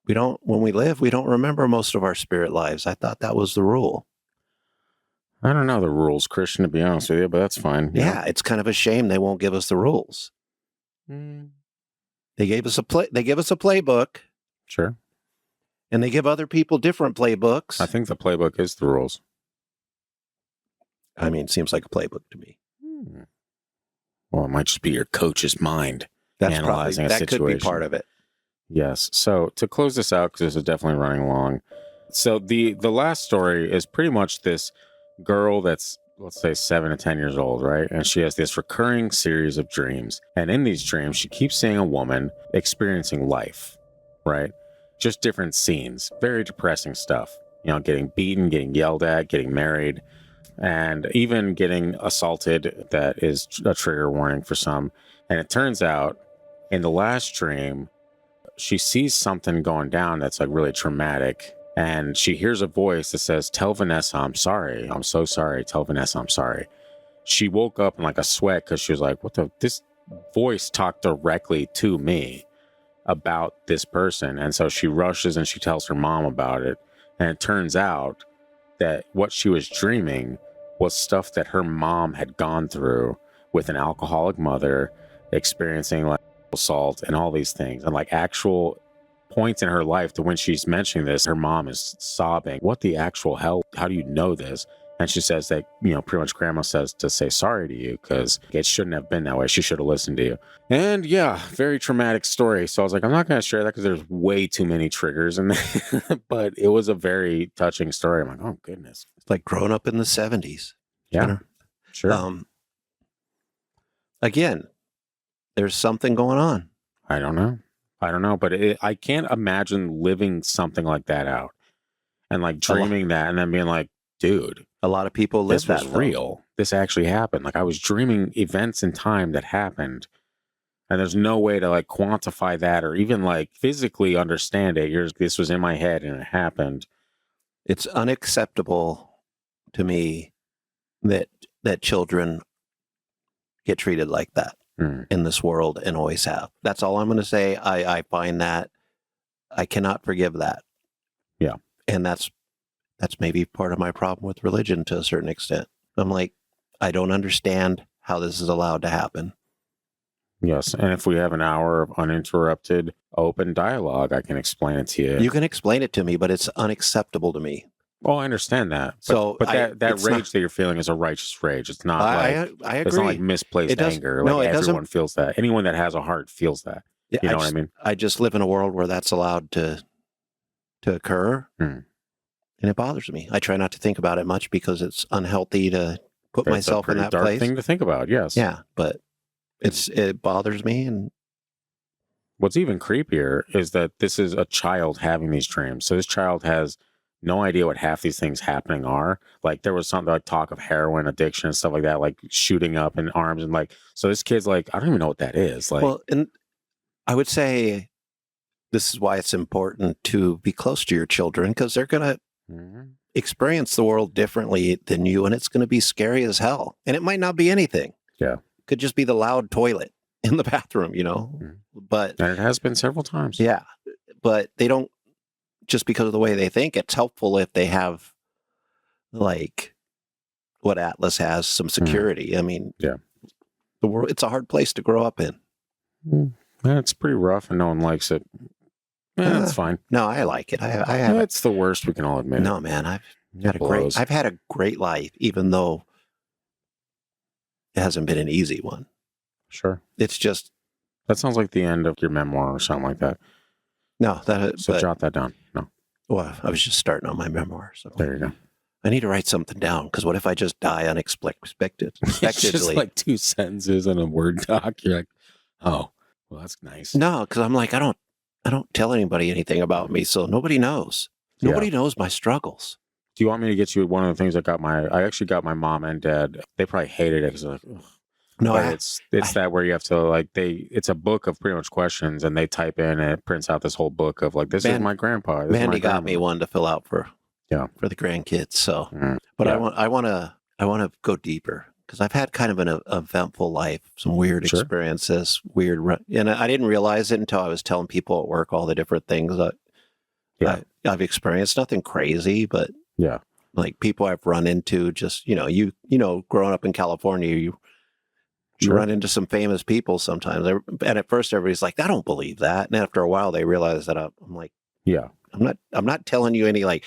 When we live, we don't remember most of our spirit lives. I thought that was the rule. I don't know the rules, Christian, to be honest with you, but that's fine. Yeah, it's kind of a shame they won't give us the rules. They gave us a playbook. Sure. And they give other people different playbooks. I think the playbook is the rules. I mean, it seems like a playbook to me. Well, it might just be your coach's mind That's analyzing probably, a that situation. could be part of it. Yes. So to close this out, because this is definitely running long. So the last story is pretty much this girl that's, let's say, 7 to 10 years old, right? And she has this recurring series of dreams. And in these dreams, she keeps seeing a woman experiencing life, right? Just different scenes, very depressing stuff. You know, getting beaten, getting yelled at, getting married, and even getting assaulted. That is a trigger warning for some. And it turns out in the last dream, she sees something going down that's like really traumatic. And she hears a voice that says, "Tell Vanessa I'm sorry. I'm so sorry. Tell Vanessa I'm sorry." She woke up in like a sweat because she was like, this voice talked directly to me about this person. And so she rushes and she tells her mom about it. And it turns out that what she was dreaming was stuff that her mom had gone through with an alcoholic mother, experiencing like assault and all these things, and like actual points in her life to when she's mentioning this, her mom is sobbing. What the actual hell? How do you know this? And she says that, you know, pretty much grandma says to say sorry to you because it shouldn't have been that way. She should have listened to you. And yeah, very traumatic story. So I was like, I'm not going to share that because there's way too many triggers in there. But it was a very touching story. I'm like, oh, goodness. It's like growing up in the 70s. Yeah, sure. Again, there's something going on. I don't know. But I can't imagine living something like that out and like dreaming that and then being like, dude, a lot of people live this was real. This actually happened. Like I was dreaming events in time that happened, and there's no way to like quantify that or even like physically understand it. This was in my head and it happened. It's unacceptable to me that children get treated like that in this world and always have. That's all I'm going to say. I find that I cannot forgive that. Yeah. And that's maybe part of my problem with religion to a certain extent. I'm like, I don't understand how this is allowed to happen. Yes. And if we have an hour of uninterrupted open dialogue, I can explain it to you. You can explain it to me, but it's unacceptable to me. Oh, I understand that. But that rage that you're feeling is a righteous rage. It's not I agree. It's not like misplaced anger. Like everyone feels that. Anyone that has a heart feels that. You know what I mean? I just live in a world where that's allowed to occur. And it bothers me. I try not to think about it much because it's unhealthy to put myself in that dark place. Thing to think about, yes. Yeah, but it bothers me. And what's even creepier is that this is a child having these dreams. So this child has no idea what half these things happening are. Like there was something like talk of heroin addiction and stuff like that, like shooting up in arms and like, so this kid's like, I don't even know what that is. Like, well, and I would say this is why it's important to be close to your children because they're going to experience the world differently than you, and it's going to be scary as hell. And it might not be anything. Yeah. It could just be the loud toilet in the bathroom, you know? But and it has been several times. Yeah. But they don't, just because of the way they think, it's helpful if they have like what Atlas has, some security. I mean, yeah, the world, it's a hard place to grow up in. Yeah, it's pretty rough and no one likes it. Yeah, that's fine. No, I like it. I have. It's the worst, we can all admit. No, man, I've had a great life, even though it hasn't been an easy one. Sure. It's just. That sounds like the end of your memoir or something like that. No, so jot that down. No. Well, I was just starting on my memoir. So there you go. I need to write something down because what if I just die unexpectedly? It's just like 2 sentences in a Word doc. You're like, oh, well, that's nice. No, because I'm like, I don't tell anybody anything about me, so nobody knows. Nobody knows my struggles. Do you want me to get you one of the things I actually got my mom and dad. They probably hated it because they're like, ugh. No, It's that where you have to like it's a book of pretty much questions and they type in and it prints out this whole book of like, this is my grandpa. This is Mandy my got me one to fill out for the grandkids. So, but I want to go deeper because I've had kind of an eventful life, some weird experiences, and I didn't realize it until I was telling people at work all the different things that I've experienced. Nothing crazy, but like people I've run into. Just you know, growing up in California, you run into some famous people sometimes, and at first everybody's like, "I don't believe that," and after a while they realize that I'm like, I'm not telling you any like.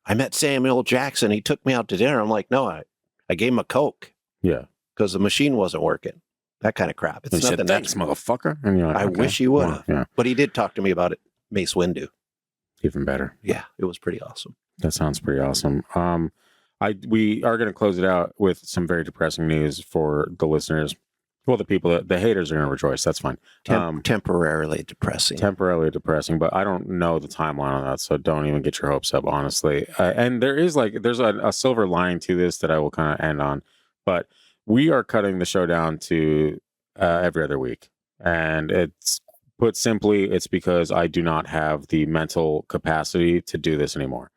I met Samuel Jackson. He took me out to dinner. I'm like, no, I gave him a Coke. Yeah. Because the machine wasn't working. That kind of crap. It's nothing. Said, thanks, motherfucker. And you're like, I wish he would have. Well, yeah. But he did talk to me about it. Mace Windu. Even better. Yeah, it was pretty awesome. That sounds pretty awesome. We are going to close it out with some very depressing news for the listeners. Well, the haters are going to rejoice. That's fine. Temporarily depressing. Temporarily depressing, but I don't know the timeline on that, so don't even get your hopes up, honestly. And there's a silver lining to this that I will kind of end on, but we are cutting the show down to every other week. And it's put simply, it's because I do not have the mental capacity to do this anymore.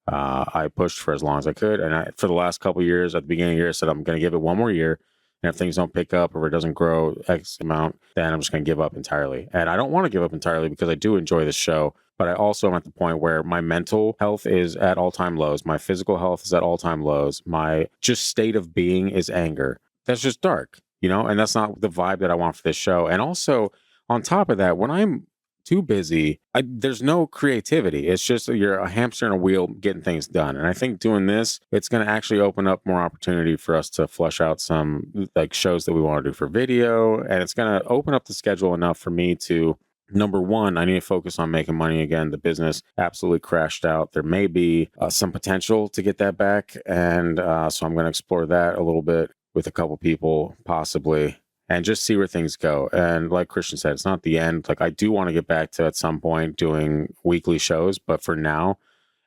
I pushed for as long as I could, and for the last couple of years, at the beginning of the year, I said I'm going to give it one more year. And if things don't pick up or it doesn't grow X amount, then I'm just going to give up entirely. And I don't want to give up entirely because I do enjoy the show. But I also am at the point where my mental health is at all-time lows. My physical health is at all-time lows. My just state of being is anger. That's just dark, and that's not the vibe that I want for this show. And also, on top of that, when I'm too busy, there's no creativity. It's just you're a hamster in a wheel getting things done. And I think doing this, it's going to actually open up more opportunity for us to flesh out some like shows that we want to do for video. And it's going to open up the schedule enough for me to, number one, I need to focus on making money again. The business absolutely crashed out. There may be some potential to get that back. And so I'm going to explore that a little bit with a couple people, possibly. And just see where things go. And like Christian said, it's not the end. Like I do want to get back to at some point doing weekly shows. But for now,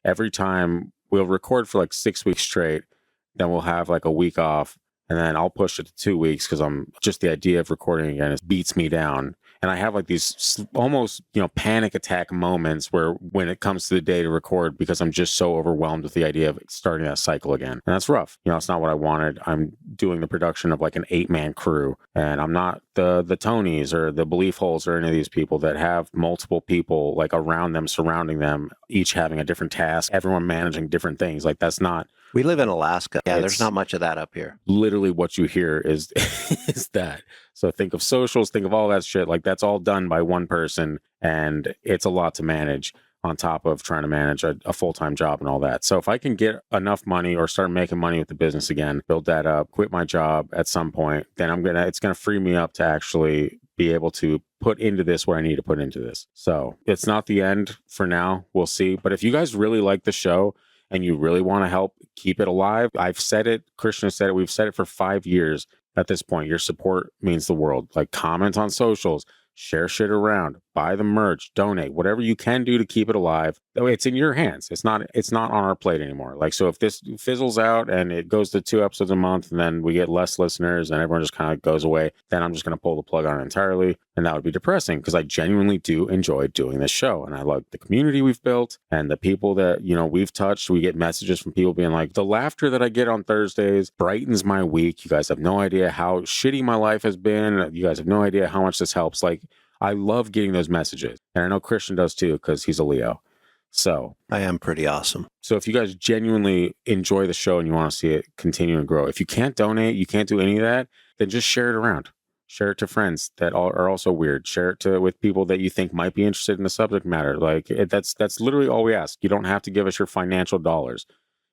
every time we'll record for like 6 weeks straight, then we'll have like a week off. And then I'll push it to 2 weeks because I'm just the idea of recording again, it beats me down. And I have like these almost, panic attack moments where when it comes to the day to record, because I'm just so overwhelmed with the idea of starting that cycle again. And that's rough. It's not what I wanted. I'm doing the production of like an 8-man crew, and I'm not the Tonys or the Belief Holes or any of these people that have multiple people like around them, surrounding them, each having a different task, everyone managing different things. Like that's not. We live in Alaska. Yeah, there's not much of that up here. Literally what you hear is that. So think of socials, think of all that shit. Like that's all done by one person, and it's a lot to manage on top of trying to manage a full-time job and all that. So if I can get enough money or start making money with the business again, build that up, quit my job at some point, then it's going to free me up to actually be able to put into this what I need to put into this. So it's not the end for now. We'll see. But if you guys really like the show, and you really want to help keep it alive, I've said it, Christian has said it, we've said it for 5 years at this point. Your support means the world. Like comment on socials, share shit around, buy the merch, donate, whatever you can do to keep it alive. It's in your hands. It's not on our plate anymore. Like, so if this fizzles out and it goes to 2 episodes a month and then we get less listeners and everyone just kind of goes away, then I'm just going to pull the plug on it entirely. And that would be depressing because I genuinely do enjoy doing this show. And I like the community we've built and the people that, we've touched. We get messages from people being like, the laughter that I get on Thursdays brightens my week. You guys have no idea how shitty my life has been. You guys have no idea how much this helps. Like, I love getting those messages. And I know Christian does too, because he's a Leo. So I am pretty awesome. So if you guys genuinely enjoy the show and you want to see it continue and grow, if you can't donate, you can't do any of that, then just share it around. Share it to friends that are also weird. Share it with people that you think might be interested in the subject matter. Like that's literally all we ask. You don't have to give us your financial dollars.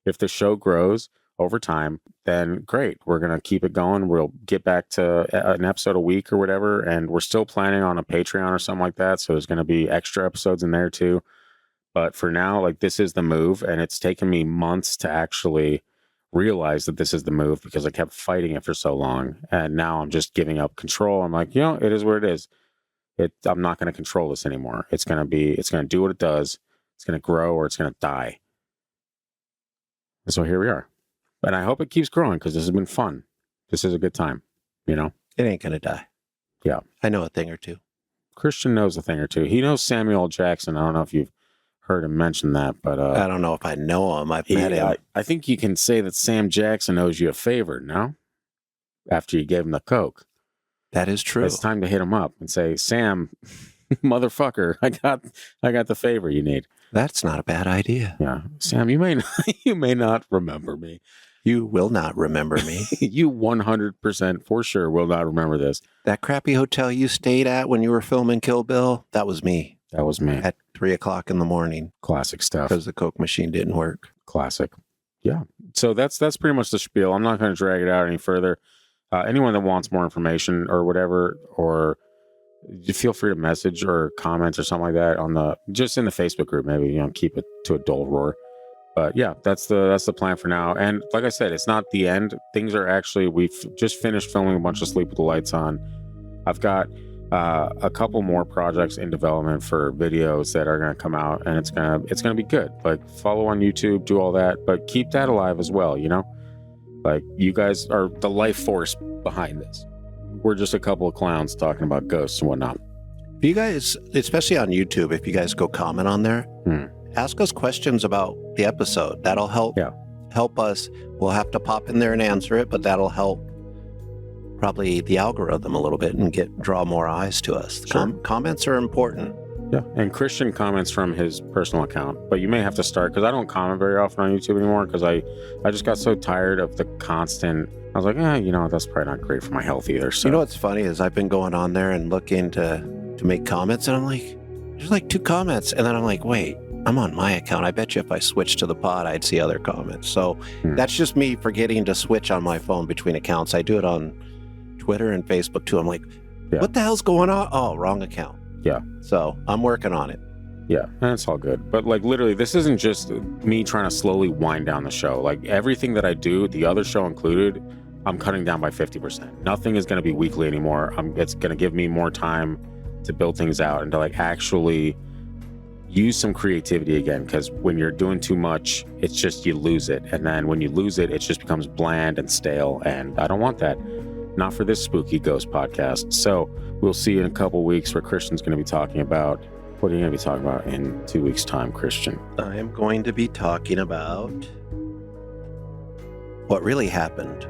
If the show grows over time, then great. We're going to keep it going. We'll get back to an episode a week or whatever. And we're still planning on a Patreon or something like that. So there's going to be extra episodes in there too. But for now, like this is the move. And it's taken me months to actually realize that this is the move because I kept fighting it for so long. And now I'm just giving up control. I'm like, it is what it is. I'm not going to control this anymore. It's going to do what it does. It's going to grow or it's going to die. And so here we are. And I hope it keeps growing because this has been fun. This is a good time, you know? It ain't going to die. Yeah. I know a thing or two. Christian knows a thing or two. He knows Samuel L. Jackson. I don't know if you've heard him mention that, but I don't know if I know him. I've met him. I think you can say that Sam Jackson owes you a favor, no? After you gave him the Coke. That is true. It's time to hit him up and say, Sam, motherfucker, I got the favor you need. That's not a bad idea. Yeah. Sam, you may not remember me. You will not remember me. You 100% for sure will not remember this. That crappy hotel you stayed at when you were filming Kill Bill, that was me. That was me. At 3:00 in the morning. Classic stuff. Because the Coke machine didn't work. Classic. Yeah. So that's pretty much the spiel. I'm not going to drag it out any further. Anyone that wants more information or whatever, or you feel free to message or comment or something like that just in the Facebook group, maybe, keep it to a dull roar. But yeah, that's the plan for now. And like I said, it's not the end. Things are actually, we've just finished filming a bunch of Sleep with the Lights On. I've got a couple more projects in development for videos that are going to come out, and it's gonna be good. Like, follow on YouTube, do all that, but keep that alive as well. Like, you guys are the life force behind this. We're just a couple of clowns talking about ghosts and whatnot. If you guys, especially on YouTube, if you guys go comment on there, ask us questions about the episode. That'll help. Yeah. Help us. We'll have to pop in there and answer it, but that'll help probably the algorithm a little bit and draw more eyes to us. Sure. Comments are important. Yeah, and Christian comments from his personal account, but you may have to start, because I don't comment very often on YouTube anymore, because I just got so tired of the constant. I was like, that's probably not great for my health either. So you know what's funny is I've been going on there and looking to make comments, and I'm like, there's like 2 comments, and then I'm like, wait, I'm on my account. I bet you if I switched to the pod, I'd see other comments. So that's just me forgetting to switch on my phone between accounts. I do it on Twitter and Facebook too. I'm like, what the hell's going on? Oh, wrong account. Yeah. So I'm working on it. Yeah, and it's all good. But like, literally, this isn't just me trying to slowly wind down the show. Like, everything that I do, the other show included, I'm cutting down by 50%. Nothing is going to be weekly anymore. It's going to give me more time to build things out and to like actually use some creativity again. Because when you're doing too much, it's just, you lose it. And then when you lose it, it just becomes bland and stale. And I don't want that. Not for this spooky ghost podcast. So we'll see you in a couple weeks where Christian's going to be talking about, what are you going to be talking about in 2 weeks' time, Christian? I am going to be talking about what really happened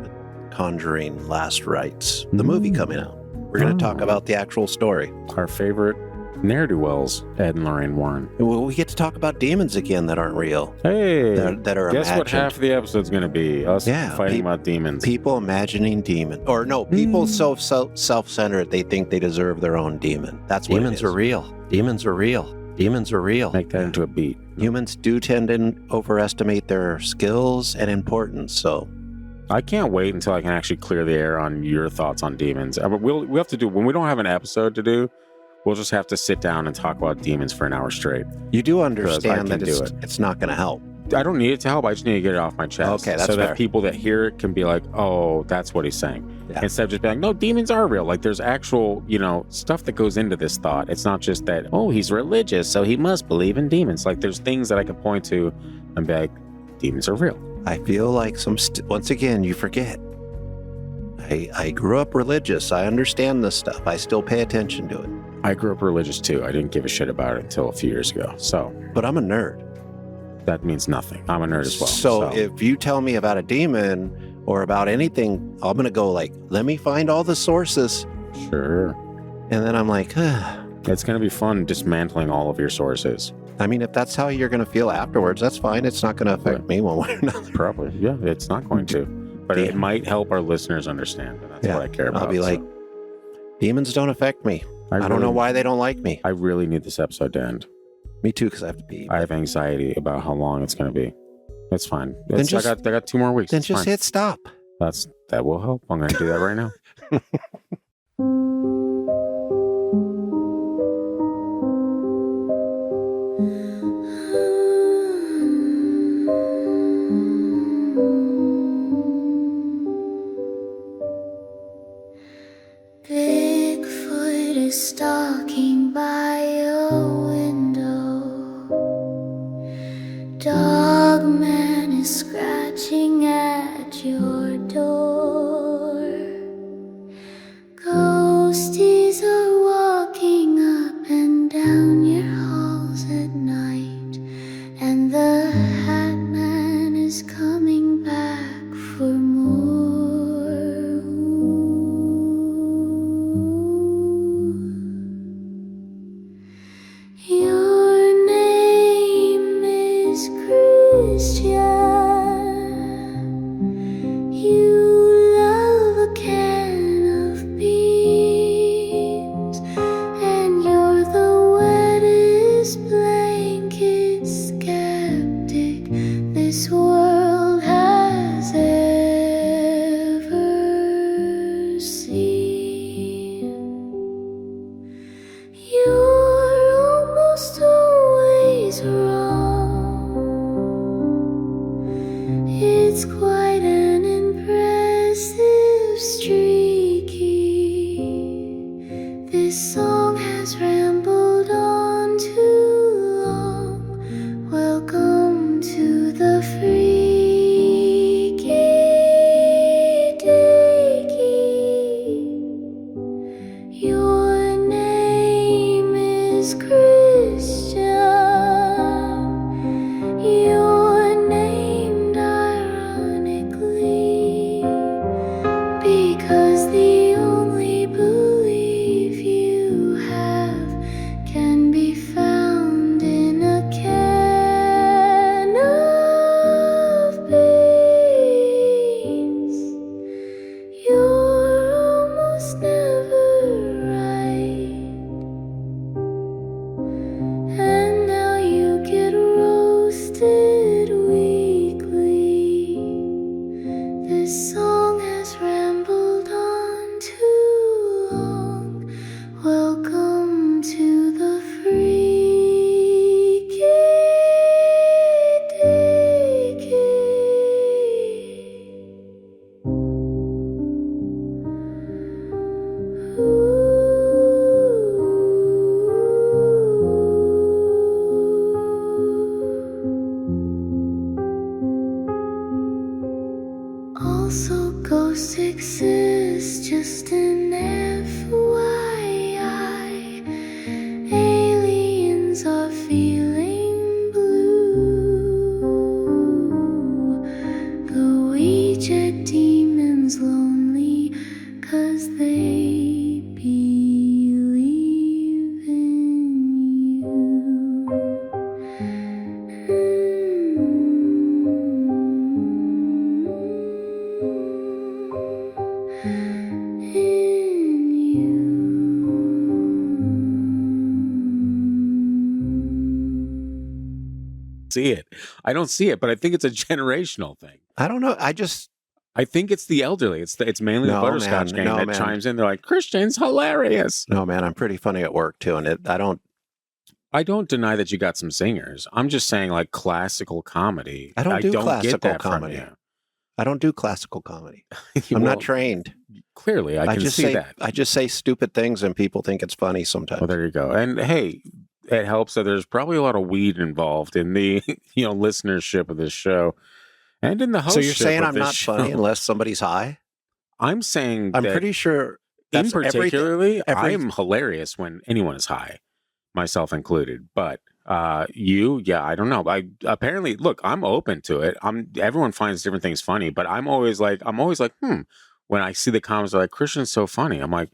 with Conjuring Last Rites, the movie coming out. We're going to talk about the actual story. Our favorite ne'er-do-wells, Ed and Lorraine Warren. Well, we get to talk about demons again that aren't real. Hey, that are guess imagined. What half of the episode's going to be? Us fighting about demons. People imagining demons. Or no, people so self-centered they think they deserve their own demon. That's what demons are real. Demons are real. Demons are real. Make that into a beat. Humans do tend to overestimate their skills and importance, so I can't wait until I can actually clear the air on your thoughts on demons. We'll have to do, when we don't have an episode to do, we'll just have to sit down and talk about demons for an hour straight. You do understand that it's not going to help. I don't need it to help. I just need to get it off my chest. Okay, that's so fair. that people that hear it can be like, oh, that's what he's saying. Yeah. Instead of just being like, no, demons are real. Like, there's actual, stuff that goes into this thought. It's not just that, oh, he's religious, so he must believe in demons. Like, there's things that I can point to and be like, demons are real. I feel like once again, you forget. I grew up religious. I understand this stuff. I still pay attention to it. I grew up religious too. I didn't give a shit about it until a few years ago. But I'm a nerd. That means nothing. I'm a nerd as well. So if you tell me about a demon or about anything, I'm going to go like, let me find all the sources. Sure. And then I'm like, it's going to be fun dismantling all of your sources. I mean, if that's how you're going to feel afterwards, that's fine. It's not going to affect me one way or another. Probably. Yeah, it's not going to. But it might help our listeners understand. And that's what I care about. I'll be like, demons don't affect me. I don't know why they don't like me. I really need this episode to end. Me too, because I have to pee. I have anxiety about how long it's going to be. It's fine. I got 2 more weeks. Then just hit stop. That will help. I'm going to do that right now. Bigfoot is stalking by your window. Dogman This song has rambled on too long. Welcome to the freaky Also, ghosts exist, just an FYI. Aliens are feeling blue. The Ouija demons lonely, 'cause they believe in you. See it. I don't see it, but I think it's a generational thing. I don't know. I think it's the elderly. It's mainly the No, butterscotch man. gang No, that man. chimes in. They're like, Christian's hilarious. No, man, I'm pretty funny at work too. And I don't deny that you got some singers. I'm just saying, like, classical comedy. I don't do get classical that from comedy. you. I don't do classical comedy. I'm Well, not trained. Clearly, I can just see say, that. I just say stupid things and people think it's funny sometimes. Well, there you go. And hey, it helps that there's probably a lot of weed involved in the listenership of this show and in the host. So you're saying of I'm this not show. funny unless somebody's high? I'm saying I'm that pretty sure in that's particularly, every- I'm hilarious when anyone is high, myself included. But yeah, I don't know. I apparently look. I'm open to it. Everyone finds different things funny, but I'm always like, when I see the comments like Christian's so funny, I'm like,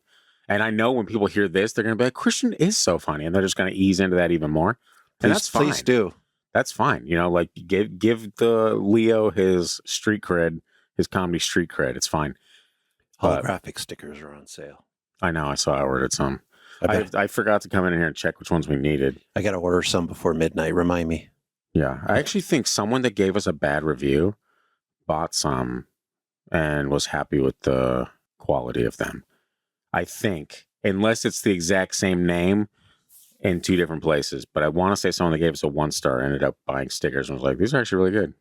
and I know when people hear this, they're gonna be like, Christian is so funny, and they're just gonna ease into that even more. And that's fine. Please do. That's fine. Like give the Leo his street cred, his comedy street cred. It's fine. Holographic stickers are on sale. I know. I saw I ordered some. Okay. I forgot to come in here and check which ones we needed. I got to order some before midnight. Remind me. Yeah. I actually think someone that gave us a bad review bought some and was happy with the quality of them. I think, unless it's the exact same name in two different places. But I want to say someone that gave us a 1-star ended up buying stickers and was like, these are actually really good.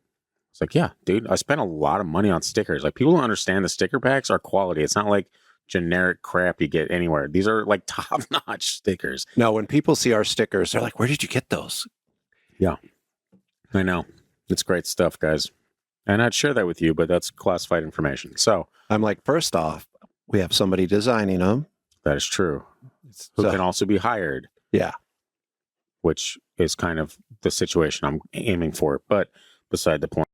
It's like, yeah, dude, I spent a lot of money on stickers. Like, people don't understand the sticker packs are quality. It's not like generic crap you get anywhere. These are like top-notch stickers. No, when people see our stickers, they're like, where did you get those? Yeah, I know. It's great stuff, guys. And I'd share that with you, but that's classified information. So I'm like, first off, we have somebody designing them. that is true. Who So- can also be hired. Yeah. Which is kind of the situation I'm aiming for. But beside the point.